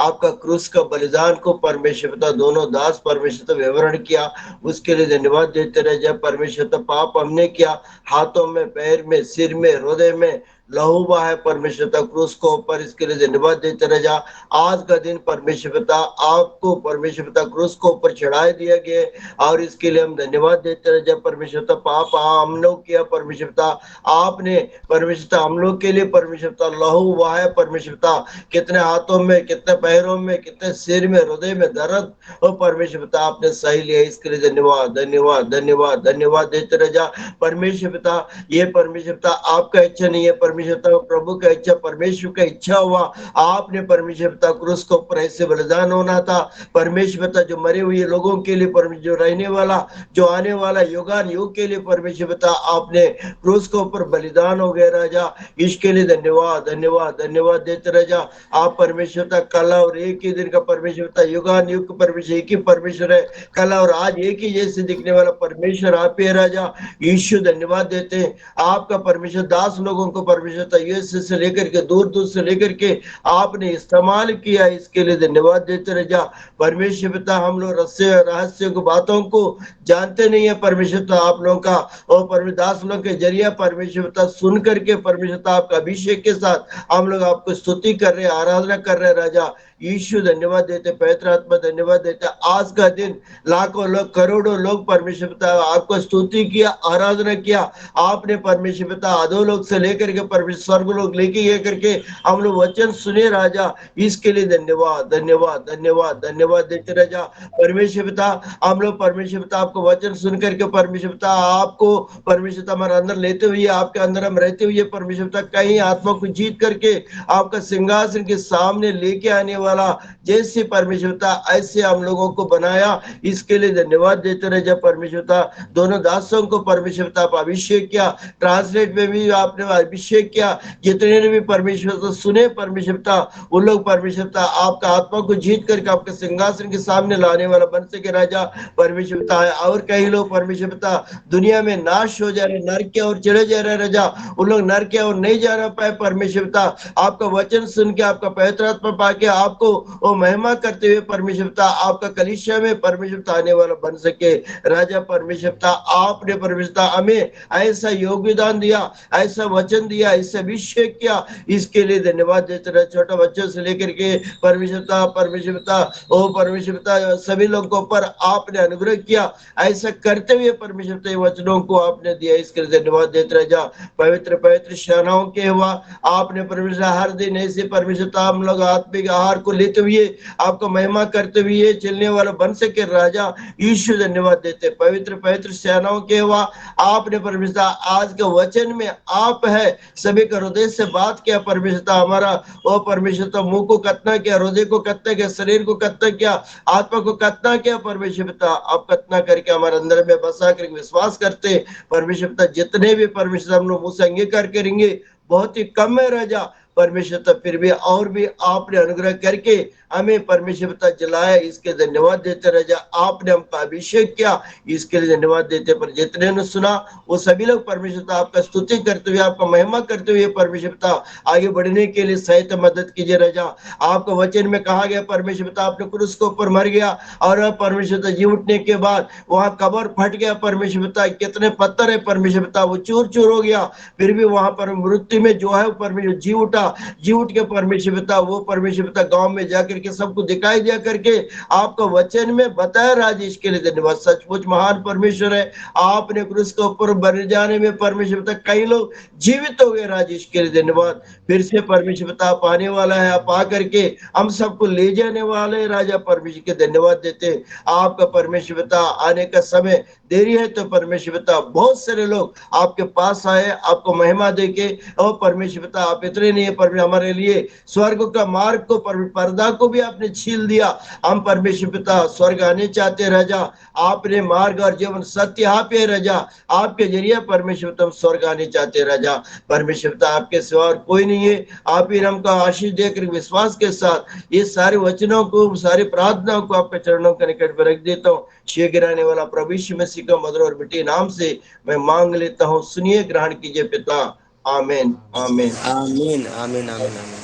आपका क्रूस का बलिदान को परमेश्वर पिता दोनों दास परमेश्वर पिता विवरण किया, उसके लिए धन्यवाद देते राजा। परमेश्वर पिता पाप हमने किया, हाथों में, पैर में, सिर में, हृदय में लहू बहा है परमेश्वर पिता क्रूस को ऊपर, इसके लिए धन्यवाद देते राजा। आज का दिन परमेश्वर पिता आपको परमेश्वर पिता क्रूस को ऊपर चढ़ाए दिया गया और इसके लिए हम धन्यवाद देते राजा। परमेश्वर पिता पाप हम लोग किया, परमेश्वर पिता आपने परमेश्वर पिता हम लोग के लिए परमेश्वर पिता लहू बहा है परमेश्वर पिता। कितने हाथों में, कितने पैरों में, कितने सिर में, हृदय में दर्द हो परमेश्वर पिता आपने सही लिया, इसके लिए धन्यवाद, धन्यवाद, धन्यवाद, धन्यवाद देते राजा। परमेश्वर पिता ये परमेश्वर पिता आपका इच्छा नहीं है, परमेश्वर पिता प्रभु का इच्छा, परमेश्वर का इच्छा हुआ। आपने परमेश्वर पिता क्रूस को ऊपर ऐसे बलिदान होना था परमेश्वर पिता, जो मरे हुए लोगों के लिए परमेश्वर, जो रहने वाला, जो आने वाला युगान युग के लिए परमेश्वर पिता आपने क्रूस को ऊपर बलिदान हो गया राजा, इसके लिए धन्यवाद, धन्यवाद, धन्यवाद देते राजा। आप परमेश्वर पिता कल और एक ही दिन का परमेश्वर पिता, युगान युग परमेश्वर एक ही परमेश्वर है, कल और आज एक ही जैसे दिखने वाला परमेश्वर आप ही है राजा। यीशु धन्यवाद देते हैं आपका परमेश्वर दास लोगों को परमेश्वर यूएसए से लेकर के दूर दूर से लेकर के आपने इस्तेमाल किया, इसके लिए धन्यवाद देते राजा। परमेश्वर पिता हम लोग रहस्य को बातों को जानते नहीं है परमेश्वर पिता, आप लोगों का और परमेश्वर दास लोगों के जरिए परमेश्वर पिता सुन करके परमेश्वर पिता आपका अभिषेक के साथ हम लोग आपको स्तुति कर रहे, आराधना कर रहे राजा। यीशु धन्यवाद देते, पवित्र आत्मा धन्यवाद देते। आज का दिन लाखों लोग, करोड़ों लोग परमेश्वर पिता आपको स्तुति किया, आराधना किया। आपने परमेश्वर पिता अधोलोक से लेकर के परमेश्वर स्वर्ग लोग लेके ये करके हम लोग वचन सुने राजा, इसके लिए धन्यवाद, धन्यवाद, धन्यवाद, धन्यवाद देते राजा। परमेश्वर पिता हम लोग परमेश्वर पिता आपको वचन सुन करके परमेश्वर पिता आपको परमेश्वर पिता हमारे अंदर लेते हुए, आपके अंदर हम रहते हुए परमेश्वर पिता कहीं आत्मा को जीत करके आपका सिंहासन के सामने लेके आने वाला जैसे परमेश्वरता ऐसे हम लोगों को बनाया, इसके लिए धन्यवाद देते रहे। जब परमेश्वरता दोनों दासों को परमेश्वरता आप अभिषेक किया, ट्रांसलेट में भी आपने अभिषेक किया, जितने ने भी परमेश्वर सुने परमेश्वरता उन लोग परमेश्वरता आपका आत्मा को जीत करके आपके सिंहासन के सामने लाने वाला बन सके राजा परमेश्वरता है। और कई लोग परमेश्वरता दुनिया में नाश हो जा रहे, नरक की ओर चले जा रहे राजा, उन लोग नरक की ओर नहीं जाना पाए परमेश्वरता आपका वचन सुन के आपका पवित्र आत्मा पाके आपको वो महिमा करते हुए परमेश्वरता आपका कलीसिया में परमेश्वरता आने वाला बन सके राजा परमेश्वरता। आपने परमेश्वरता हमें ऐसा योगदान दिया, ऐसा वचन दिया, ऐसा अभिषेक किया, इसके लिए धन्यवाद देते रहे। छोटा बच्चों से लेकर के परमेश्वरता ओ परमेश्वरता सभी लोगों के ऊपर आपने अनुग्रह किया, ऐसा करते हुए परमेश्वरता वचनों को आपने दिया, इसके लिए धन्यवाद देते रह जा। पवित्र पवित्र सेनाओं के हुआ आपने परमेश्वर हर दिन ऐसे परमेश्वरता हम लोग आत्मिक आहार को लेते हुए आपको महिमा करते हुए चलने वाला बन सके राजा यीशु धन्यवाद देते। पवित्र पवित्र सेनाओं के हुआ आपने परमेश्वरता आज के वचन में आप है, सभी का हृदय से बात किया परमेश्वरता, हमारा ओ परमेश्वरता मुंह को कतना किया, हृदय को कतना किया, शरीर को कतना किया, आत्मा को कतना किया परमेश्वरता। आप कतना करके हमारे अंदर में बसा करके विश्वास करते परमेश्वरता, जितने भी परमेश्वर हम लोग मुझसे अंगीकार करेंगे बहुत ही कम है राजा परमेश्वरता, फिर भी और भी आपने अनुग्रह करके हमें परमेश्वरता जलाया, इसके धन्यवाद देते राजा। आपने हमका अभिषेक किया, इसके लिए धन्यवाद देते। पर जितने ने सुना वो सभी लोग परमेश्वरता आपका स्तुति करते हुए आपका महिमा करते हुए परमेश्वरता आगे बढ़ने के लिए सहायता मदद कीजिए राजा। आपका वचन में कहा गया परमेश्वरता आपने क्रूस के ऊपर मर गया और परमेश्वरता जी उठने के बाद वहां कब्र फट गया परमेश्वरता, कितने पत्थर है परमेश्वरता वो चूर चूर हो गया, फिर भी वहां पर मृत्यु में जो है परमेश्वर जी उठा, जी उठ के परमेश्वरता वो परमेश्वरता गांव में जाकर के सबको दिखाई दिया करके आपका वचन में बताया राजेश के लिए धन्यवाद। सचमुच महान परमेश्वर है, आपने क्रूस के ऊपर मर जाने में परमेश्वरता कई लोग जीवित हो गए राजेश के लिए धन्यवाद। फिर से परमेश्वरता आप आने वाला है, आप आकर के हम सबको ले जाने वाले राजा परमेश्वर के धन्यवाद देते। आपका परमेश्वरता आने का समय देरी है तो परमेश्वरता बहुत सारे लोग आपके पास आए आपको महिमा देके, और परमेश्वरता आप इतने नहीं है परमेश्वर हमारे लिए स्वर्ग का मार्ग को पर्दा को भी आपने छील दिया। हम परमेश्वरता स्वर्ग आने चाहते राजा, आपने मार्ग और जीवन सत्य आप है राजा, आपके जरिए परमेश्वरता हम स्वर्ग आने चाहते राजा परमेश्वरता, आपके सिवा और कोई नहीं है। आप ही हमको आशीष देकर विश्वास के साथ ये सारे वचनों को सारी प्रार्थनाओं को आपके चरणों के निकट में रख देता हूँ। शीघ्र आने वाला प्रभु यीशु मसीह का मधुर और मिठी नाम से मैं मांग लेता हूँ, सुनिए ग्रहण कीजिए पिता, आमीन आमीन। आमीन आमीन आमीन आमीन।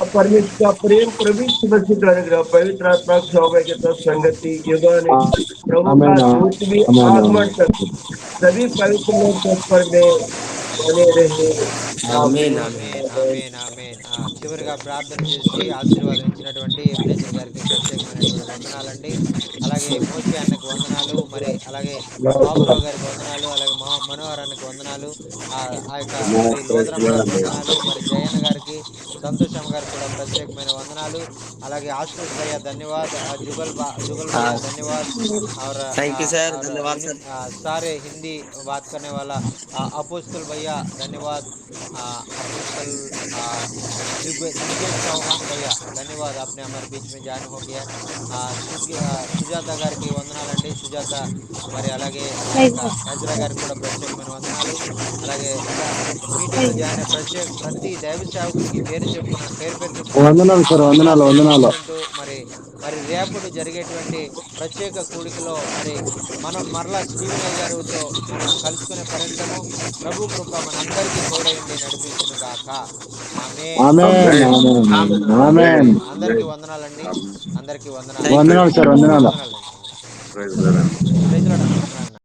अब परमेश्वर का प्रेम प्रभु यीशु मसीह का अनुग्रह पवित्र आत्मा की सौभाग्य के साथ संगति युगाने प्रभु का आमेन दूत भी आमेन आगमन तक सभी पवित्र लोग तत्पर में बने रहे, आमीन आमीन आमीन। Amen amen amen. చివరిగా ప్రార్థన చేసి ఆశీర్వాదం ఇచ్చినటువంటి ఎబినేజర్ గారికి ప్రత్యేకమైనటువంటి వందనాలండి. అలాగే మోషే అన్నకు వందనాలు, మరి అలాగే బాబురావు గారికి వందనాలు, అలాగే మనోహర్ అన్నకు వందనాలు, ఆ యొక్క మరి లోదరమ్మ గారికి వందనాలు, మరి జయన్న గారికి సంతోషమ్మ గారికి కూడా ప్రత్యేకమైన వందనాలు, అలాగే आशुतोष भैया धन्यवाद, जुगल भैया धन्यवाद, और थैंक यू सर, और धन्यवाद सर। सारे हिंदी बात करने वाला अपोस्तल भैया धन्यवाद, अपोस्तल दुर्गेश चौहान भैया धन्यवाद, आपने हमारे बीच में ज्वाइन हो गया। సుజాత గారికి వందనాలండి, సుజాత మరి అలాగే ఆ యొక్క ఎజ్రా గారికి కూడా ప్రత్యేకమైన వందనాలు, అలాగే మీటింగ్లో జాయిన్ అయిన ప్రతి దైవ సేవకునికి పేరు పేరు చెప్పున వందనాలు సార్, వందనాలు శుభాభివందనాలు వందనాలు. తెలుపుకుంటూ మరి మరి రేపటి జరిగేటువంటి ప్రత్యేక కూడికలో మరి మనం మరలా స్టీవెన్ అయ్య గారితో మనం కలుసుకునే పర్యంతము ప్రభు కృప మనందరికీ తోడైండి నడిపించును గాక. ఆమేన్ ఆమెన్ ఆమెన్ आमीन आमीन। ఆమెన్. అందరికీ వందనాలండి, అందరికీ వందనాలు, थैंक यू। వందనాలు సార్, వందనాలు. వందనాలండి. Praise lord. ప్రైజ్ లార్డ్ అన్న, వందనాలు.